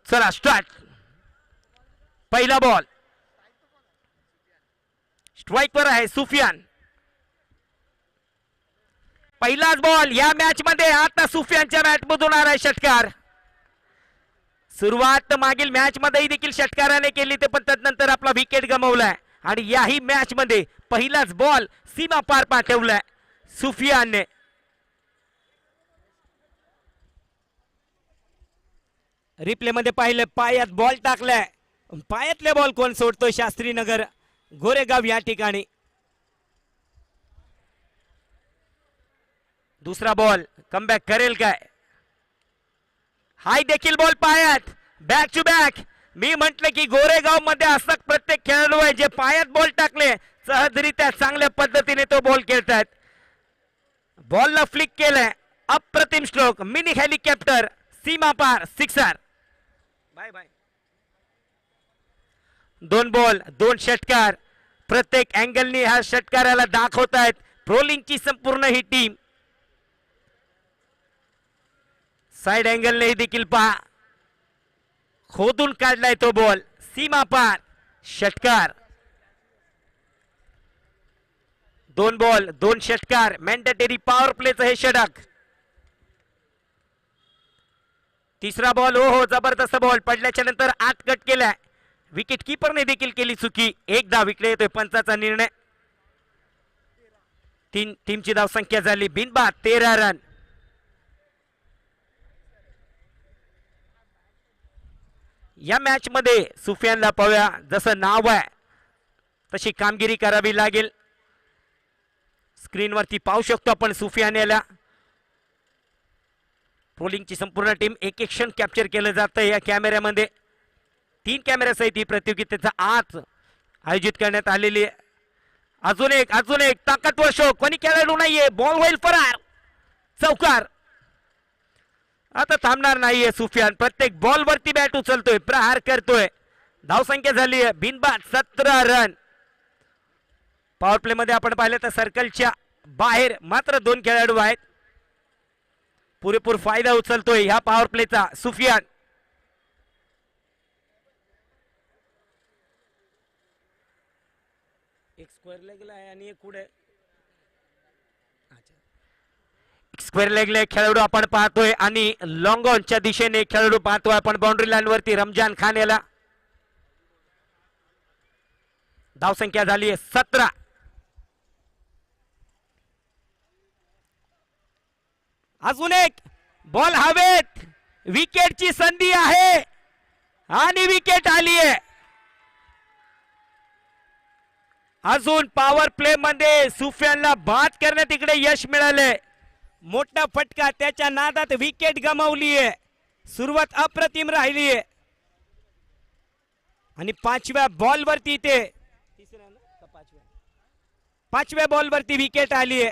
चला स्टार्ट. पहिला ball strike वर आहे सुफियान. पहिलाच बॉल या मॅच मध्ये. आता सुफियानच्या बॅट मधून आलाय षटकार. सुरुवात मागील मॅच मध्ये देखील षटकाराने केली ते, पण त्यानंतर आपला विकेट गमावलाय आणि याही मॅच मध्ये पहिलाच बॉल सीमा पार पाठवलाय सुफियानने. रिप्ले मध्ये पाहिलं, पायात बॉल टाकलाय. पायातले बॉल कोण सोडतोय? शास्त्रीनगर गोरेगाव या ठिकाणी. दुसरा बॉल कमबॅक करेल काय? हाय देखील बॉल पायात. Back to back. मी म्हटलं की गोरेगाव मध्ये असं प्रत्येक खेळाडू आहे जे पायात बॉल टाकले सहजरित्या चांगल्या पद्धतीने तो बॉल खेळतात. बॉलला फ्लिक केलंय. अप्रतिम स्ट्रोक. Mini helicopter. सीमा पार. सिक्सर. Bye bye. 2 बॉल 2 षटकार. प्रत्येक अँगलनी ह्या षटकाराला दाखवतायत ट्रोलिंगची संपूर्ण ही टीम. साइड अँगलने देखील पहा. खोदून काढलाय तो बॉल. सीमा पार. षटकार. 2 बॉल 2 षटकार. मॅन्डेटरी पॉवर प्लेचं हे षटक. तिसरा बॉल. हो जबरदस्त बॉल. पडल्याच्या नंतर आत कट केलाय. विकेट कीपरने देखील केली चुकी. एकदा विकेट येतोय. पंचाचा निर्णय. टीमची धावसंख्या झाली बिनबाद 13 रन. या मॅच मध्ये सुफियानला पव्या जसं नाव आहे तशी कामगिरी करावी लागेल. स्क्रीनवरती पाहू शकतो आपण सुफियान याला. ट्रोलिंगची संपूर्ण टीम एक एक क्षण कॅप्चर केलं जातं या कॅमेऱ्यामध्ये. 3 कॅमेऱ्यासहित ही प्रतियोगितेचा आज आयोजित करण्यात आलेली आहे. अजून एक ताकदवर शो. कोणी खेळाडू नाहीये. बॉल होईल फरार. चौकार. आता थांबणार नाहीये सुफियान. प्रत्येक बॉल वरती बॅट उचलतोय. प्रहार करतोय. धावसंख्या झाली आहे बिनबाद 17 रन. पॉवर प्ले मध्ये आपण पाहिलं तर सर्कलच्या बाहेर मात्र 2 खेळाडू आहेत. पुरेपूर फायदा उचलतोय ह्या पॉवर प्लेचा सुफियान. एक स्क्वेअर लेगला आहे आणि एक पुढे स्क्वेअर लेगला खेळाडू आपण पाहतोय आणि लॉंग ऑनच्या दिशेने खेळाडू पाहतोय आपण. बाउंड्री लाईन वरती रमजान खान याला. धावसंख्या झाली 17. अजून एक बॉल हवेत. विकेटची संधी आहे आणि विकेट आली आहे. अजून पॉवर प्ले मध्ये सुफियानला बाद करण्यात इकडे यश मिळाले. मोठा फटका. त्याच्या नादात विकेट गमावली आहे. सुरुवात अप्रतिम राहिली आहे आणि 5व्या बॉल वरती ते 5व्या बॉल वरती विकेट आली आहे.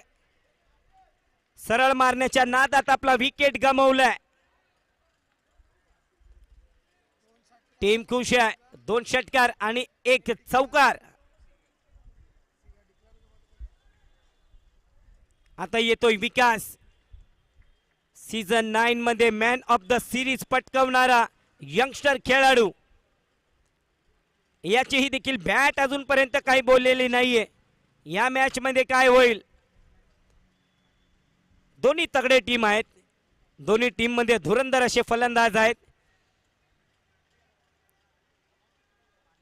सरळ मारण्याच्या नादात आपला विकेट गमावलाय. टीम खुश आहे. 2 षटकार आणि 1 चौकार. आता येतोय विकास. सीझन 9 मध्ये मॅन ऑफ द सिरीज पटकावणारा यंगस्टर खेळाडू. याचीही देखील बॅट अजूनपर्यंत काही बोललेली नाहीये. या मॅच मध्ये काय होईल? दोन्ही तगडे टीम आहेत. दोन्ही टीम मध्ये धुरंधर असे फलंदाज आहेत.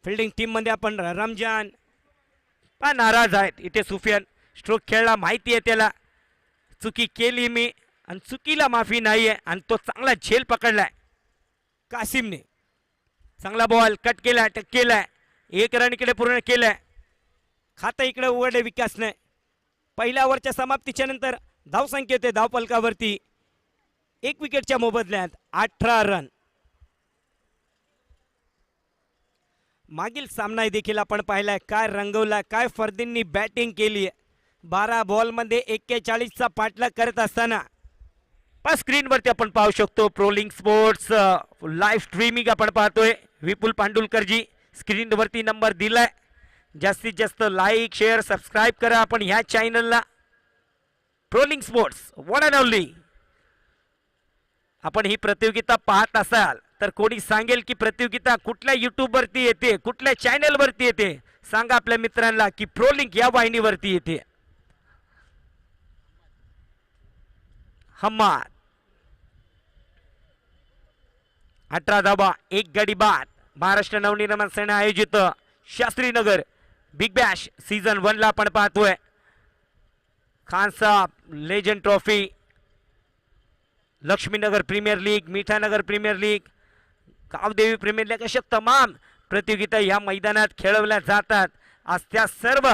फिल्डिंग टीम मध्ये आपण रमजान नाराज आहेत. इथे सुफियान स्ट्रोक खेळला. माहिती आहे त्याला चुकी केली मी आणि चुकीला माफी नाहीये आणि तो चांगला झेल पकडलाय कासिमने. चांगला बॉल कट केलाय. केलाय. 1 रन इकडे पूर्ण केलाय. खातं इकडे उघडले विकासने. पहिल्या ओव्हरच्या समाप्तीच्या नंतर धावसंख्या होते धावफलकावरती 1 विकेटच्या मोबदल्यात 18 रन. मागील सामना देखील आपण पाहिलाय. काय रंगवला. काय फर्दींनी बॅटिंग केली. 12 बॉल मध्ये 41चा पाठलाग करत असताना स्क्रीन वरती आपण पाहू शकतो. ट्रोलिंग स्पोर्ट्स लाईव्ह स्ट्रीमिंग आपण पाहतोय. विपुल पांडुलकरजी स्क्रीन वरती नंबर दिलाय. जास्तीत जास्त लाईक शेअर सबस्क्राईब करा आपण ह्या चॅनलला. Trolling sports one and only. आपण ही प्रतियोगिता पाहत असाल तर तर कोणी सांगेल की प्रतियोगिता कुठल्या युट्यूब वरती येते, कुठल्या चॅनल वरती येते, सांगा आपल्या मित्रांना की प्रोलिंक या वाहिनीवरती येते. हम्माद 18 धावा, एक गडी बाद. महाराष्ट्र नवनिर्माण सेना आयोजित शास्त्रीनगर बिग बॅश सीझन 1 ला आपण पाहतोय. Khan Saheb legend trophy, Laxminagar premier league, Mithanagar premier league, Gavdevi premier league अशा तमाम प्रतियोगिता या मैदानात खेळवल्या जातात. आज त्या सर्व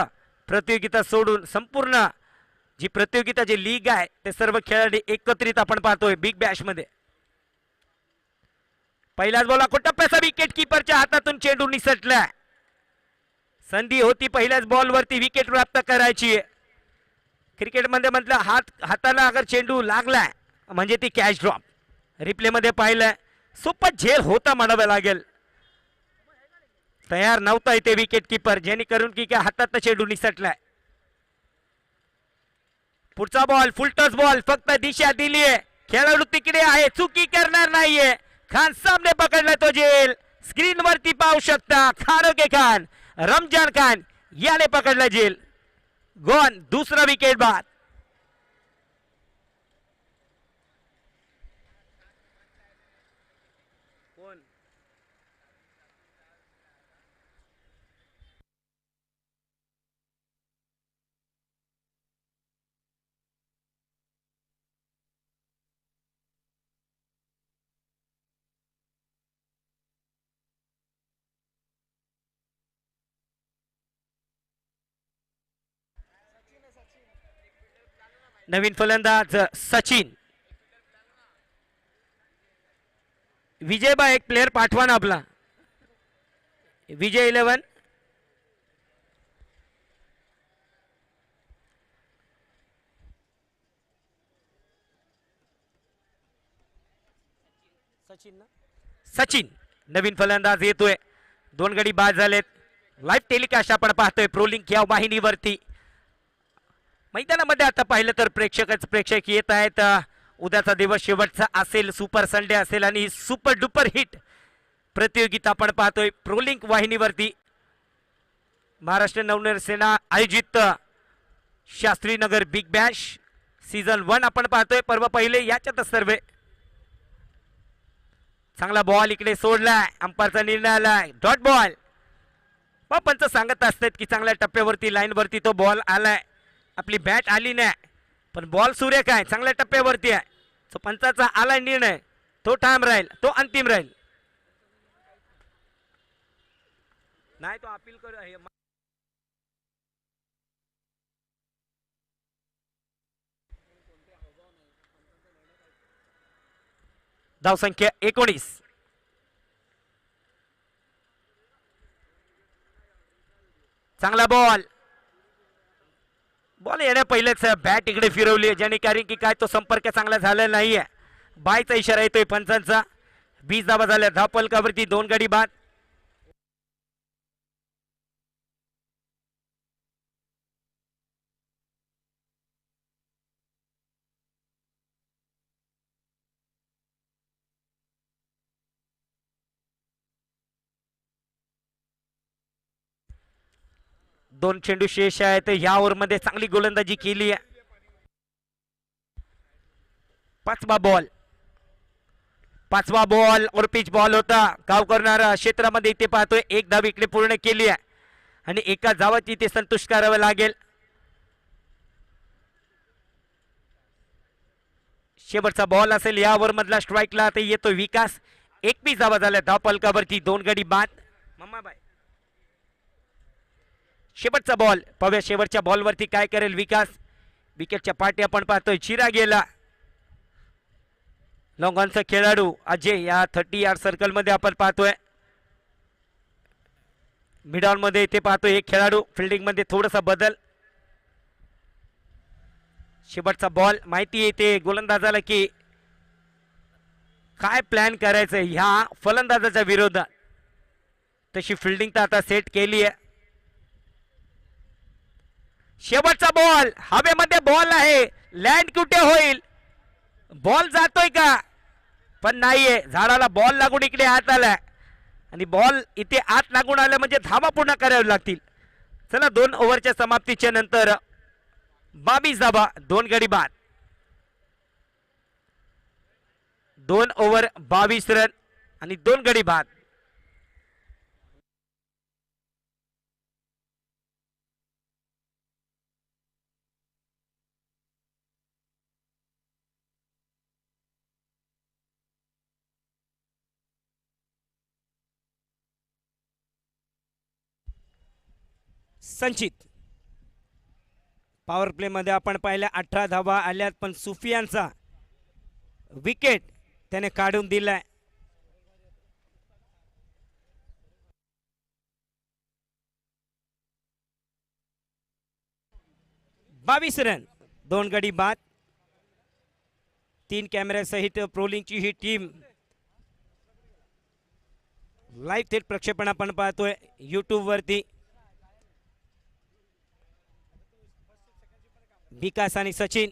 प्रतियोगिता सोडून संपूर्ण जी प्रतियोगिता जी लीग आहे ते सर्व खेळाडू एकत्रित आपण पाहतोय बिग बॅश मध्ये. पहिलाच बॉल टप्प्याचा विकेट किपरच्या हातातून चेंडू निसटला. संधी होती पहिल्याच बॉल वरती विकेट प्राप्त करायची. क्रिकेटमध्ये म्हटलं हाताला अगर चेंडू लागला म्हणजे ती कॅच ड्रॉप. रिप्ले मध्ये पाहिलं सुपर झेल होता म्हणावं लागेल. तयार नव्हता इथे विकेट किपर, जेणेकरून की हातात चेंडू निसटलाय. पुढचा बॉल फुल टच बॉल, फक्त दिशा दिलीये, खेळाडू तिकडे आहे, चुकी करणार नाहीये. खान सामने पकडला तो झेल. स्क्रीन वरती पाहू शकता खारोके खान, रमजान खान याने पकडला झेल. गॉन, दूसरा विकेट बाद. नवीन फलंदाज सचिन. विजयबा एक प्लेयर पाठवा ना आपला. विजय 11. सचिन नवीन फलंदाज येतोय. 2 गडी बाद झालेत. लाईव्ह टेलिकास्ट आपण पाहतोय प्रोलिंक या वाहिनीवरती. मैदानामध्ये आता पाहिलं तर प्रेक्षक येत आहेत. उद्याचा दिवस शेवटचा असेल, सुपर संडे असेल आणि सुपर डुपर हिट प्रतियोगिता आपण पाहतोय प्रोलिंक वाहिनीवरती. महाराष्ट्र नवनिर्माण सेना आयोजित शास्त्रीनगर बिग बॅश सीझन 1 आपण पाहतोय. पर्व पहिले याच्यातच सर्वे. चांगला बॉल इकडे सोडलाय, अंपायरचा निर्णय आलाय डॉट बॉल. पंच सांगत असतात की चांगल्या टप्प्यावरती लाईन वरती तो बॉल आलाय, आपली बॅट आली नाही, पण बॉल सुरेख आहे, चांगल्या टप्प्यावरती आहे. तो पंचाचा आलाय निर्णय, तो ठाम राहील, तो अंतिम राहील. नाही तो अपील करू. धावसंख्या 19. चांगला बॉल येण्या पहिलेच बॅट इकडे फिरवली, ज्याने कारण की काय तो संपर्क चांगला झालेला नाहीये. बायचा इशारा येतोय पंचांचा. 20 धावा झाल्या धावफलकावरती, 2 गडी बाद. दोन चेंडू शेष आहेत. या ओव्हर मध्ये चांगली गोलंदाजी केली आहे. 5वा बॉल और पिच बॉल होता. गाव करणारा क्षेत्रामध्ये इथे पाहतोय. 1 धाव इकडे पूर्ण केली आहे आणि एका धावात इथे संतुष्ट करावं लागेल. शेवटचा बॉल असेल या ओव्हर मधला. स्ट्राईकला आता येतो विकास. 21 धावा झाल्या धावफलकावरती, 2 गडी बाद. मम्माबाई शेवटचा बॉल पाहूया. शेवटच्या बॉलवरती काय करेल विकास. विकेटच्या पाठी आपण पाहतोय चिरा गेला. लॉंग ऑनचा खेळाडू अजय या 30 यार्ड सर्कल मध्ये आपण पाहतोय. मिड ऑन मध्ये इथे पाहतोय एक खेळाडू. फिल्डिंग मध्ये थोडासा बदल. शेवटचा बॉल माहिती येते गोलंदाजाला की काय प्लॅन करायचं ह्या फलंदाजाच्या विरोधात. तशी फिल्डिंग तर आता सेट केली आहे. शेवटचा बॉल हवेमध्ये बॉल आहे. लँड कुठे होईल, बॉल जातोय का, पण नाहीये, झाडाला बॉल लागून इकडे आत आलाय आणि बॉल इथे आत लागून आला म्हणजे धावा पूर्ण कराव्या लागतील. चला 2 ओव्हरच्या समाप्तीच्या नंतर 22 धावा, 2 गडी बाद. 2 ओव्हर 22 रन आणि 2 गडी बाद. संचित पॉवर प्ले मध्ये आपण पाहिल्या 18 धावा आल्यात, पण सुफियानचा विकेट त्याने काढून दिलाय. बावीस रन, 2 गडी बाद. 3 कॅमेऱ्या सहित प्रोलिंगची ही टीम लाईव्ह थेट प्रक्षेपण आपण पाहतोय YouTube वरती. विकास आणि सचिन.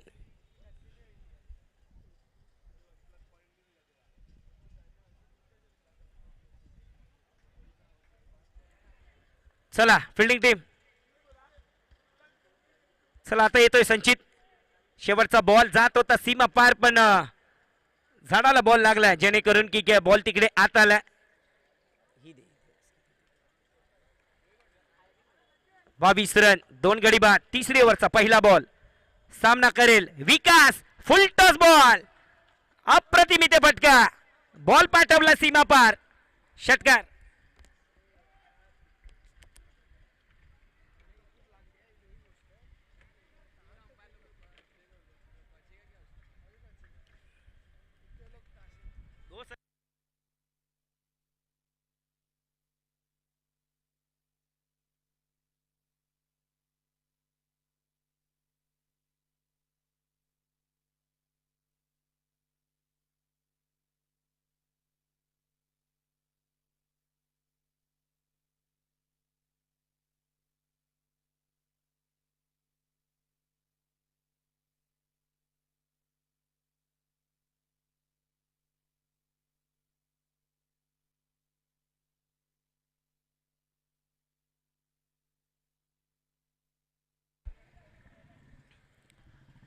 चला फिल्डिंग टीम. चला आता येतोय संचित. शेवटचा बॉल जात होता सीमा पार, पण झाडाला बॉल लागला जेणेकरून की बॉल तिकडे आत आला. 22 रन, 2 गडी बाद. 3री ओव्हरचा पहिला बॉल. सामना करेल विकास. फुल टॉस बॉल, अप्रतिम इथे फटका. बॉल पाठवला सीमा पार, षटकार.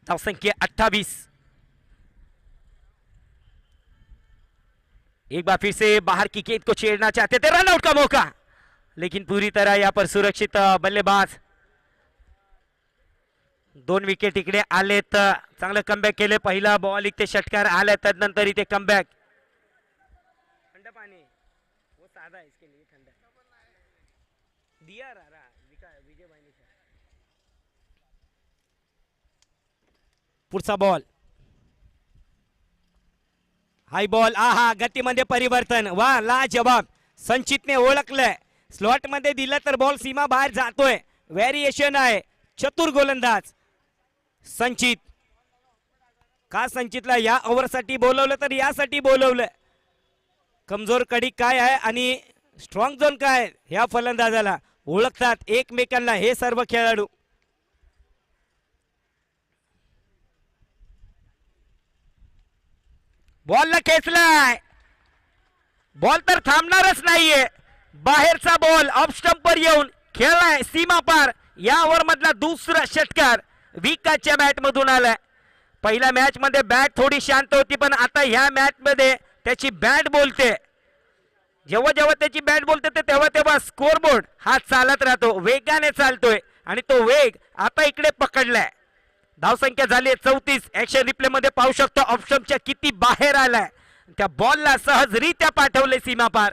संख्या 28. एक बार फिर से बाहर की गेंद को छेड़ना चाहते थे, रन आउट का मौका, लेकिन पूरी तरह यहाँ पर सुरक्षित बल्लेबाज. 2 विकेट इकडे आलेत. चांगलं कमबॅक केले. पहिला बॉल इथे षटकार आला, त्यानंतर इथे कमबॅक. थंड पाणी वो साधा है, इसके लिए ठंडा दिया रहा विजय भाई ने. पुढचा बॉल, हाय बॉल. आहा, गतीमध्ये परिवर्तन. वा, लाजवाब. संचितने ओळखलंय. स्लॉट मध्ये दिला तर बॉल सीमा बाहेर जातोय. व्हेरिएशन आहे. चतुर गोलंदाज संचित. का संचितला या ओव्हरसाठी बोलवलं तर यासाठी बोलवलं. कमजोर कडी काय आहे आणि स्ट्रॉंग झोन काय ह्या फलंदाजाला ओळखतात एकमेकांना हे सर्व खेळाडू. बॉलला खेचलाय. बॉल तर थांबणारच नाहीये. बाहेरचा बॉल ऑफ स्टंपवर येऊन खेळलाय सीमा पार. या ओव्हर मधला दुसरा षटकार विकासच्या बॅट मधून आलाय. पहिल्या मॅच मध्ये बॅट थोडी शांत होती, पण आता ह्या मॅच मध्ये त्याची बॅट बोलते. जेव्हा जेव्हा त्याची बॅट बोलते तेव्हा तेव्हा स्कोरबोर्ड हा चालत राहतो, वेगाने चालतोय आणि तो वेग आता इकडे पकडलाय. धावसंख्या झाली 34. ऍक्शन रिप्ले मध्ये पाहू शकतो ऑफ स्टंपच्या किती बाहेर आलाय. त्या बॉलला सहजरित्या पाठवले सीमा पार.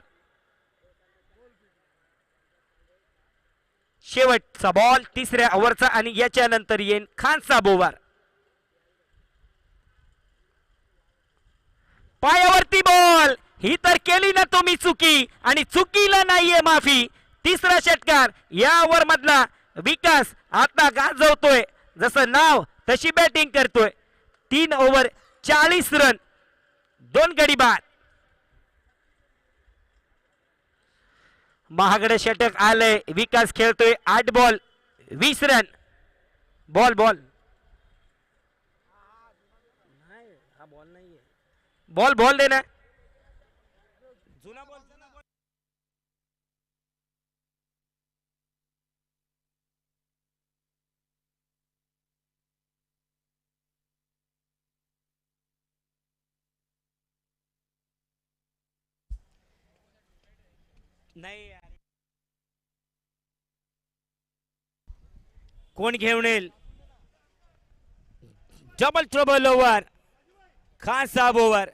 शेवटचा बॉल 3ऱ्या ओव्हरचा आणि याच्या नंतर येईन खानचा बोवर. पायावरती बॉल. ही तर केली ना तुम्ही चुकी आणि चुकीला नाहीये माफी. 3रा षटकार या ओव्हर मधला. विकास आता गाजवतोय, जसं नाव तशी बॅटिंग करतोय. 3 ओव्हर 40 रन, 2 गडी बाद. महागडे षटक आलंय. विकास खेळतोय 8 ball 20 run. Ball ball ball ball देना. नाही कोण घेऊन येईल double trouble over Khan Saheb over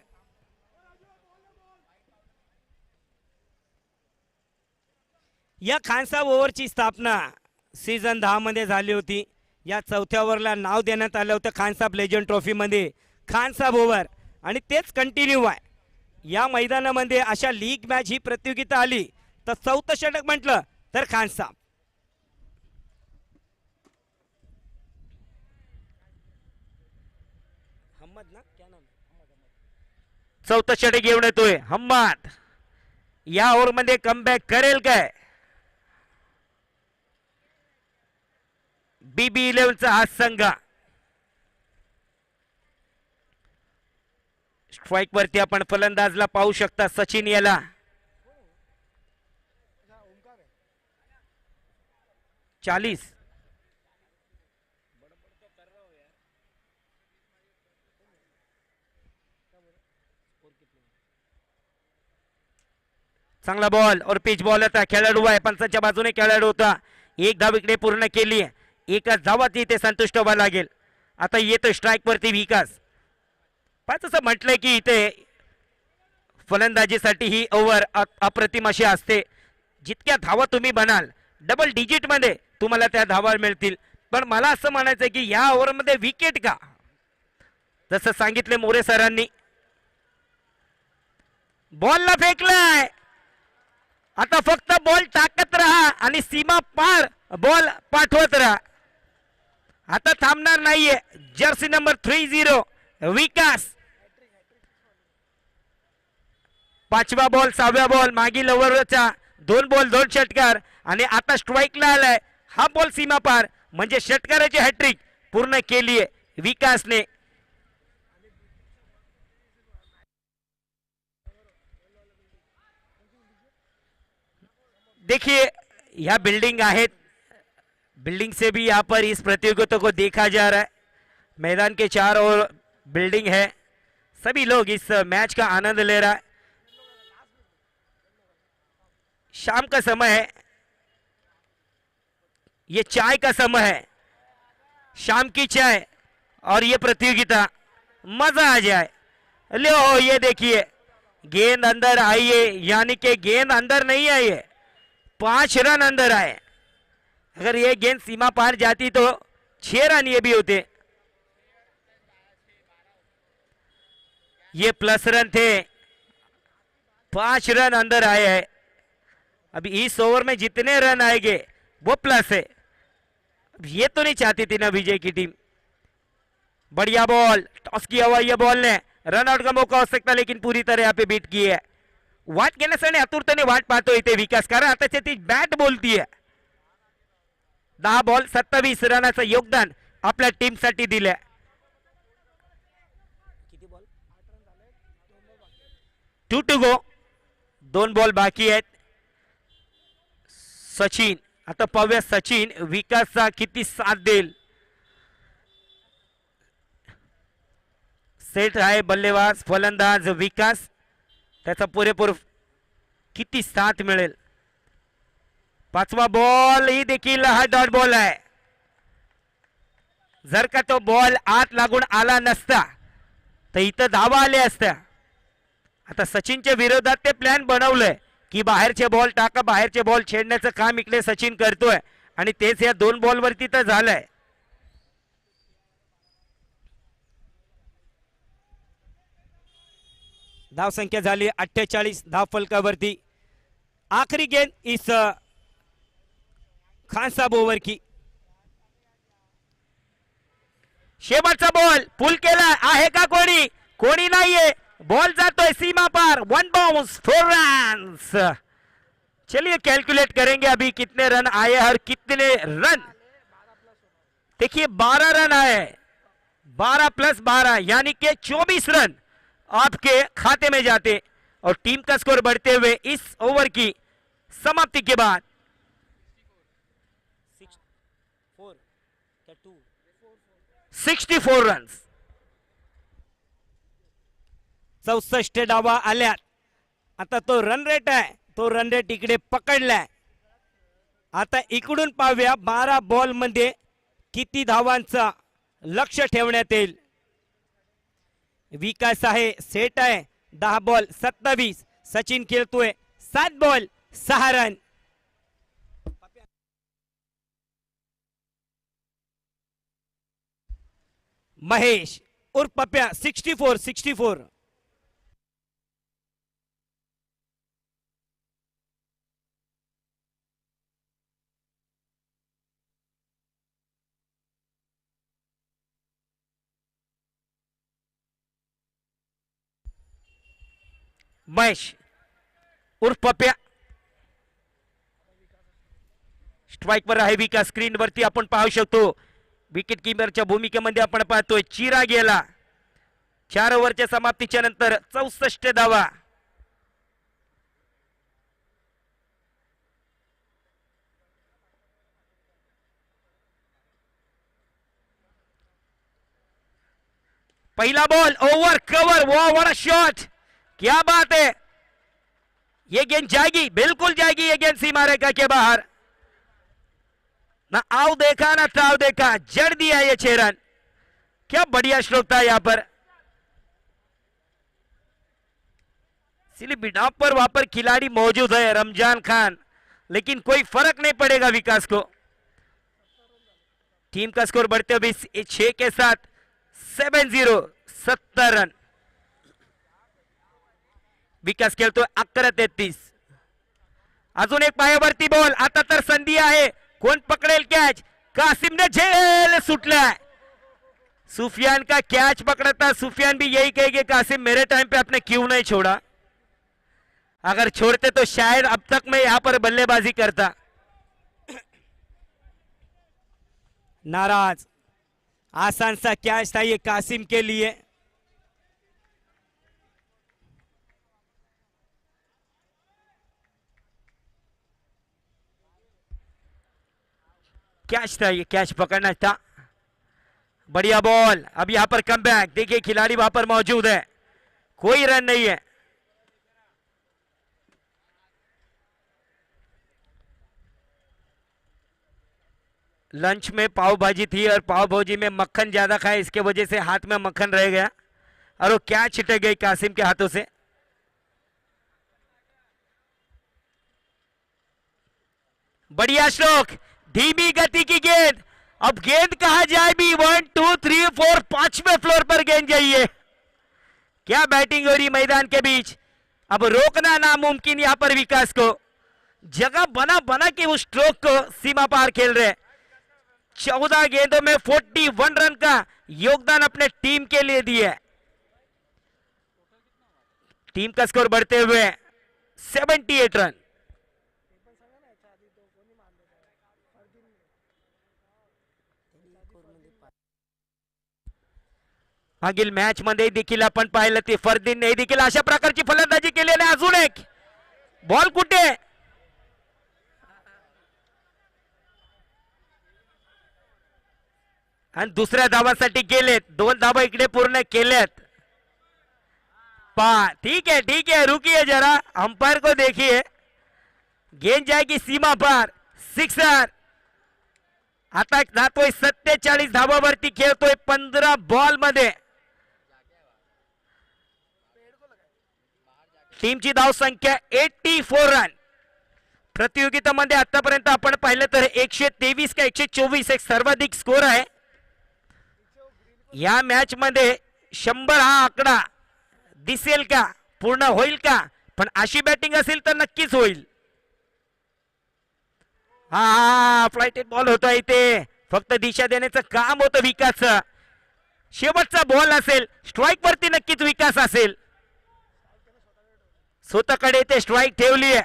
या खान साहेब ओव्हरची स्थापना सीझन 10 मध्ये झाली होती. या चौथ्या ओव्हरला नाव देण्यात आलं होतं खान साहेब लेजंड ट्रॉफी मध्ये खान साहेब ओव्हर आणि तेच कंटिन्यू आहे. या मैदानामध्ये अशा लीग मॅच ही प्रतियोगिता आली तर चौथं षटक म्हटलं तर खान साहेब. चौथं षटक घेऊन येतोय हम्मद. या ओव्हर मध्ये कमबॅक करेल काय BB11चा हा संघ. स्ट्राइक वरती आपण फलंदाजला पाहू शकता सचिन याला. चालीस चांगला बॉल और पिच बॉल होता. खेळाडू आहे पंचांच्या बाजूने खेळाडू होता. एक धाव इकडे पूर्ण केली. एकच धावात इथे संतुष्ट व्हावं लागेल. आता येतो स्ट्राइक वरती विकास. पाच असं म्हटलंय की इथे फलंदाजीसाठी ही ओव्हर अप्रतिम अशी असते. जितक्या धावा तुम्ही बनाल डबल डिजिट मध्ये तुम्हाला त्या धावा मिळतील. पण मला असं म्हणायचं की या ओव्हर मध्ये विकेट का जसं सांगितले मोरे सरांनी बॉलला फेकलाय. आता फक्त बॉल टाकत राहा आणि सीमा पार बॉल पाठवत राहा. आता थांबणार नाहीये. जर्सी नंबर 30 विकास. पाचवा बॉल सहाव्या बॉल मागील ओव्हरचा 2 बॉल 2 षटकार आणि आता स्ट्राइकला आलाय. हा बॉल सीमा पार म्हणजे षटकाराची हॅट्रिक पूर्ण केली आहे विकासने. देखिए यह बिल्डिंग है. बिल्डिंग से भी यहाँ पर इस प्रतियोगिता को देखा जा रहा है. मैदान के चारों ओर बिल्डिंग है. सभी लोग इस मैच का आनंद ले रहा है. शाम का समय है. ये चाय का समय है. शाम की चाय और ये प्रतियोगिता मजा आ जाए. लो ये देखिए गेंद अंदर आई है यानी कि गेंद अंदर नहीं आई है. 5 रन अंदर आए. अगर ये गेंद सीमा पार जाती तो 6 रन ये भी होते. ये प्लस रन थे. 5 रन अंदर आए हैं. अभी इस ओवर में जितने रन आएंगे वो प्लस है. ये तो नहीं चाहती थी ना विजय की टीम. बढ़िया बॉल टॉस किया हुआ. ये बॉल ने रन आउट का मौका हो सकता लेकिन पूरी तरह यहाँ पे बीट की है. वाट घेण्यासाठी आतुरतेने वाट पाहतो इथे विकास कारण आता ती बॅट बोलतीये. 10 बॉल 27 रनाचं योगदान आपल्या टीम साठी दिले. किती बॉल 2 टू गो. 2 बॉल बाकी आहेत. सचिन आता पाहूया सचिन विकासचा किती साथ देईल. सेट आहे बल्लेबाज फलंदाज विकास. त्याचा पुरेपूर किती साथ मिळेल. 5वा बॉल ही देखील हा डॉट बॉल आहे. जर का तो बॉल आत लागून आला नसता तर इथं धावा आल्या असत्या. आता सचिनच्या विरोधात ते प्लॅन बनवलंय की बाहेरचे बॉल टाका बाहेरचे बॉल छेडण्याचं काम इकडे सचिन करतोय आणि तेच या 2 बॉल वरती तर झालंय. धाव संख्या झाली 48 धाव फलकावरती. आखरी गेंद इस खान साहब ओव्हर की. शेवटचा बॉल पुल केला आहे का कोणी. कोणी नाहीये. बॉल जातोय सीमा पार. 1 बाउंस 4 रन्स. चलिए कैलकुलेट करेंगे अभी कितने रन आए और कितने रन. देखिए 12 रन आए. 12 + 12 यानी कि 24 रन आपके खाते में जाते और टीम का स्कोर बढ़ते हुए इस ओवर की समाप्ति के बाद 64 रन। 64 डावा आल्यात। आता तो रन रेट आहे, तो रन रेट इकडे पकडलाय। आता इकडून पाहूया 12 बॉल मध्ये किती धावांचा लक्ष ठेवण्यात येईल। विकास आहे, सेट आहे, 10 बॉल 27। सचिन खेळतोय 7 बॉल 6 रन। महेश उर्फ पप्या 64। महेश उर्फ पप्या स्ट्राइक वर आहे। विकास स्क्रीन वरती आपण पाहू शकतो। विकेट कीपरच्या भूमिकेमध्ये आपण पाहतोय चिरा गेला। 4 ओव्हरच्या समाप्तीच्या नंतर 64 धावा। पहला बॉल ओवर कवर। वाह व्हाट अ शॉट, क्या बात है। ये गेंद जाएगी, बिल्कुल जाएगी ये गेंद सीमा रेखा के बाहर। ना आओ देखा ना ताव देखा, जड़ दिया ये 6 रन। क्या बढ़िया स्ट्रोक था यहां पर। सिली बिडाप पर वहां पर खिलाड़ी मौजूद है रमजान खान, लेकिन कोई फर्क नहीं पड़ेगा विकास को। टीम का स्कोर बढ़ते हुए 6 के साथ 7-0 70 रन। विकास खेळतोय 11-33। अजून एक पायावरती बॉल। आता तर संधी आहे, कोण पकड़ेल कैच। कासिम ने झेल सुटलाय। सुफियान का कैच पकड़ा था। सुफियान भी यही कहेगा कासिम मेरे टाइम पे आपने क्यों नहीं छोड़ा, अगर छोड़ते तो शायद अब तक मैं यहां पर बल्लेबाजी करता। नाराज, आसान सा कैच था ये कासिम के लिए। कैच था ये, कैच पकड़ना था। बढ़िया बॉल। अब यहां पर कम बैक। देखिए खिलाड़ी वहां पर मौजूद है, कोई रन नहीं है। लंच में पाव भाजी थी और पाव भाजी में मक्खन ज्यादा खाए, इसके वजह से हाथ में मक्खन रह गया और वो कैच छिटक गई कासिम के हाथों से। बढ़िया स्ट्रोक, धीमी गति की गेंद। अब गेंद कहां जाए भी। 1 2 3 4 5वें फ्लोर पर गेंद जाइए। क्या बैटिंग हो रही मैदान के बीच। अब रोकना नामुमकिन यहां पर विकास को। जगह बना बना के उस स्ट्रोक को सीमा पार खेल रहे। 14 गेंदों में 41 रन का योगदान अपने टीम के लिए दिया। टीम का स्कोर बढ़ते हुए 78 रन। मागील मॅच मध्ये देखील आपण पाहिलं ते फरदीनने देखील अशा प्रकारची फलंदाजी केली आणि अजून एक बॉल कुठे। आणि दुसऱ्या धावासाठी गेलेत। 2 धावा इकडे पूर्ण केल्यात। ठीक है रुकिए जरा, अंपायर को देखिए। गेंद जाएगी सीमा पार, 6 आता जातोय 47 धावावरती खेळतोय 15 बॉल मध्ये। टीमची धाव संख्या 84 रन। प्रतियोगितामध्ये आतापर्यंत आपण पाहिलं तर 123 का 124 एक सर्वाधिक स्कोर आहे। या मॅच मध्ये 100 हा आकडा दिसेल का, पूर्ण होईल का। पण अशी बॅटिंग असेल तर नक्कीच होईल। हा फ्लाइटेड बॉल होता इथे, फक्त दिशा देण्याचं काम होतं विकासचं। शेवटचा बॉल असेल, स्ट्राइक वरती नक्कीच विकास असेल। स्वतःकडे ते स्ट्राइक ठेवली आहे।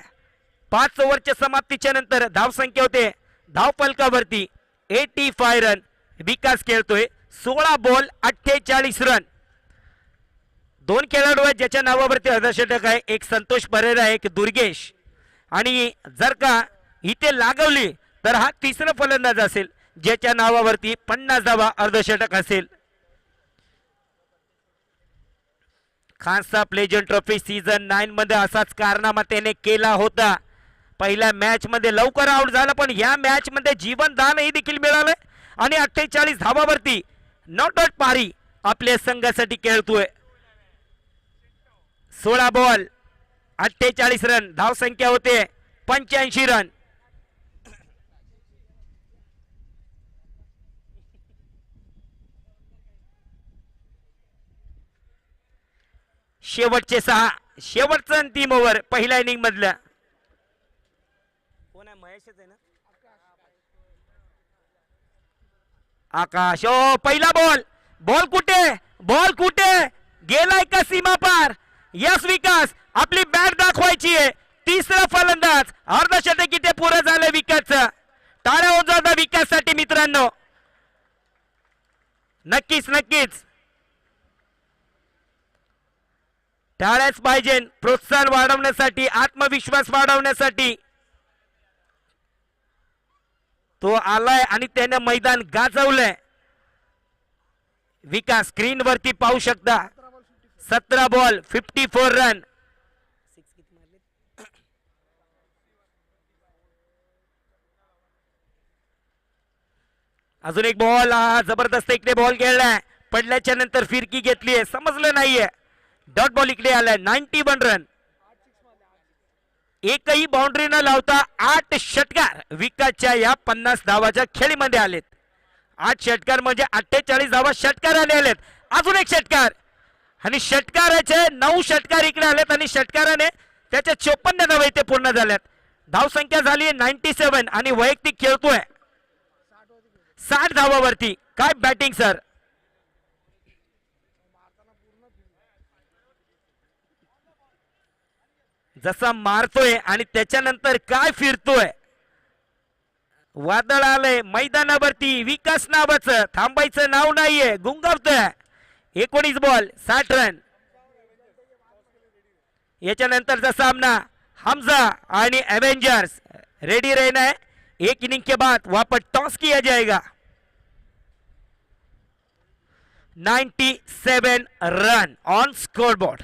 5 ओव्हरच्या समाप्तीच्या नंतर धाव संख्या होते धाव फलकावरती 85 रन। विकास खेळतोय 16 बॉल 48 रन। दोन खेळाडू आहेत ज्याच्या नावावरती अर्धशतक आहे, एक संतोष परेरा एक दुर्गेश. आणि जर का इथे लागवली तर हा तिसरा फलंदाज असेल ज्याच्या नावावरती 50 धावा अर्धशतक असेल. खानसा प्लेजंट ट्रॉफी सीझन 9 मध्ये असाच कारनामा त्याने केला होता. पहिल्या मॅच मध्ये लवकर आउट झाला, पण या मॅच मध्ये जीवनदानही देखील मिळालंय आणि 48 धावावरती नॉट आउट पारी आपल्या संघासाठी खेळतोय. 16 बॉल 48 रन, धाव संख्या होते 85 रन. शेवटचे 6, शेवटचा अंतिम ओव्हर पहिल्या इनिंग मधल्या. कोण आहे? महेशच आहे ना? आकाश. ओ पहिला बॉल, बॉल कुठे, बॉल कुठे गेलाय का सीमा पार? यस विकास, आपली बॅट दाखवायची आहे. तिसरा फलंदाज अर्धशतक इथे पुरं झालं विकासचं. टाळ्या वाजवा विकाससाठी मित्रांनो. नक्कीच नक्कीच टाळ्याच पाहिजे, प्रोत्साहन वाढवण्यासाठी, आत्मविश्वास वाढवण्यासाठी. तो आलाय आणि त्याने मैदान गाजवलंय. विकास स्क्रीन वरती पाहू शकता. 17 बॉल 54 रन. अजून एक बॉल, जबरदस्त इकडे बॉल खेळलाय, पडल्याच्या नंतर फिरकी घेतलीये, समजलं नाहीये. डॉट बॉल इकडे आलाय. 91 रन. एकही बाउंड्री न लावता 8 षटकार विकासच्या या 50 धावाच्या खेळीमध्ये आलेत. 8 षटकार म्हणजे 48 धावा षटकाराने आलेत. अजून एक षटकार आणि षटकाराचे 9 षटकार इकडे आलेत आणि षटकाराने त्याच्या 54 धावा इथे पूर्ण झाल्यात. धाव संख्या झाली 97 आणि वैयक्तिक खेळतोय 60 धावावरती. काय बॅटिंग सर. जसा मारतोय आणि त्याच्यानंतर काय फिरतोय. वादळ आलंय मैदानावरती. विकास नावाचं थांबायचं नाव नाहीये, गुंगावतोय. 19 बॉल 60 रन. याच्यानंतरचा सामना हमजा आणि एवेंजर्स रेडी रहना है. एक इनिंग के बाद वापस टॉस किया जाएगा. 97 रन ऑन स्कोरबोर्ड.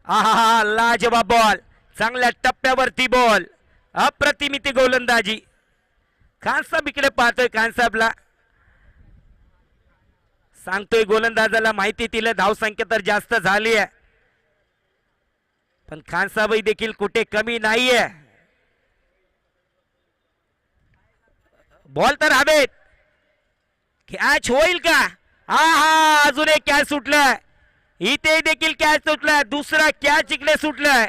आहा, लाजवाब बॉल, चांगल्या टप्प्यावरती बॉल, अप्रतिमिती गोलंदाजी. खान साहेब इकडे पाहतोय. खान साहेबला सांगतोय गोलंदाजाला माहिती दिलं धाव संख्या तर जास्त झाली आहे, पण खान साहेब देखील कुठे कमी नाहीये. बॉल तर हवेत. कॅच होईल का? हा अजून एक कॅच सुटलाय. इथे देखील कॅच सुटलाय. दुसरा कॅच इकडे सुटलाय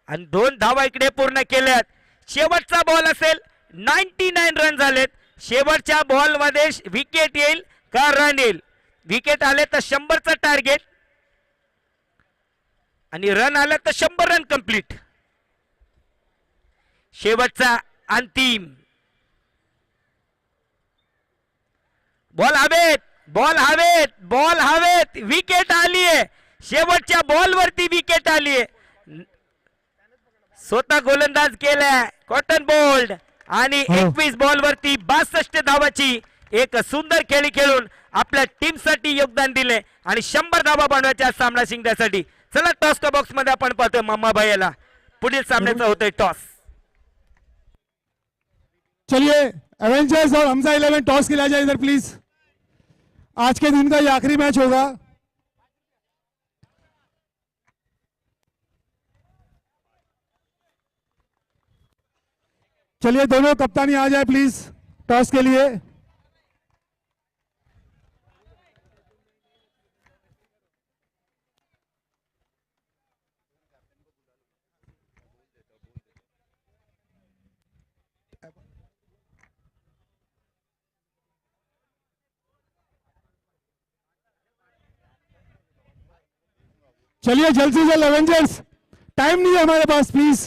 आणि 2 धावा इकडे पूर्ण केल्यात. शेवटचा बॉल असेल. 99 रन झालेत. शेवटच्या बॉल मध्ये विकेट येईल का रन येईल? विकेट आले तर 100चं टार्गेट आणि रन आले तर 100 रन कंप्लीट. शेवटचा अंतिम बॉल हवेत, बॉल हवेत, बॉल हवेत. विकेट आलीये. शेवटच्या बॉल वरती विकेट आलीये. स्वतः गोलंदाज केलाय कॉटन बोल्ड आणि 21 बॉल वरती 62 धावाची एक सुंदर खेळी खेळून आपल्या टीम साठी योगदान दिले आणि 100 धावा बनवायच्या सामना जिंकण्यासाठी. चला टॉस का बॉक्स मध्ये आपण पाहतोय मम्मा भैयाला. पुढील सामन्याचा होतोय टॉस. चलिए एवेंजर्स और हमजा 11 टॉस खिलाया जाए इधर प्लीज. आज के दिन का ये आखिरी मैच होगा. चलिए दोनों कप्तानी आ जाए प्लीज टॉस के लिए. चलिए जल्द से जल्द एवेंजर्स, टाइम नहीं है हमारे पास प्लीज.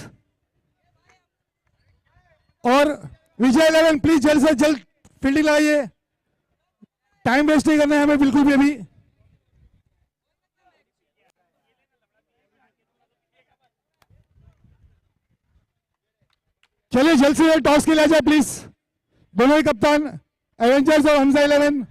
और विजय 11 प्लीज जल्द से जल्द फील्डिंग लगाइए. टाइम वेस्ट नहीं करना है हमें बिल्कुल भी अभी। चलिए जल्द से जल्द टॉस खेला जाए प्लीज। दोनों ही कप्तान एवेंजर्स और हमजा 11।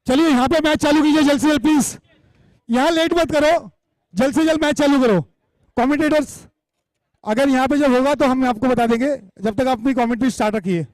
चलिए यहाँ पे मैच चालू कीजिए जल्द से जल्द प्लीज। यहाँ लेट मत करो, जल्द से जल्द मैच चालू करो। कमेंटेटर्स अगर यहाँ पे जब होगा तो हम आपको बता देंगे, जब तक आप अपनी कमेंट्री स्टार्ट रखिए।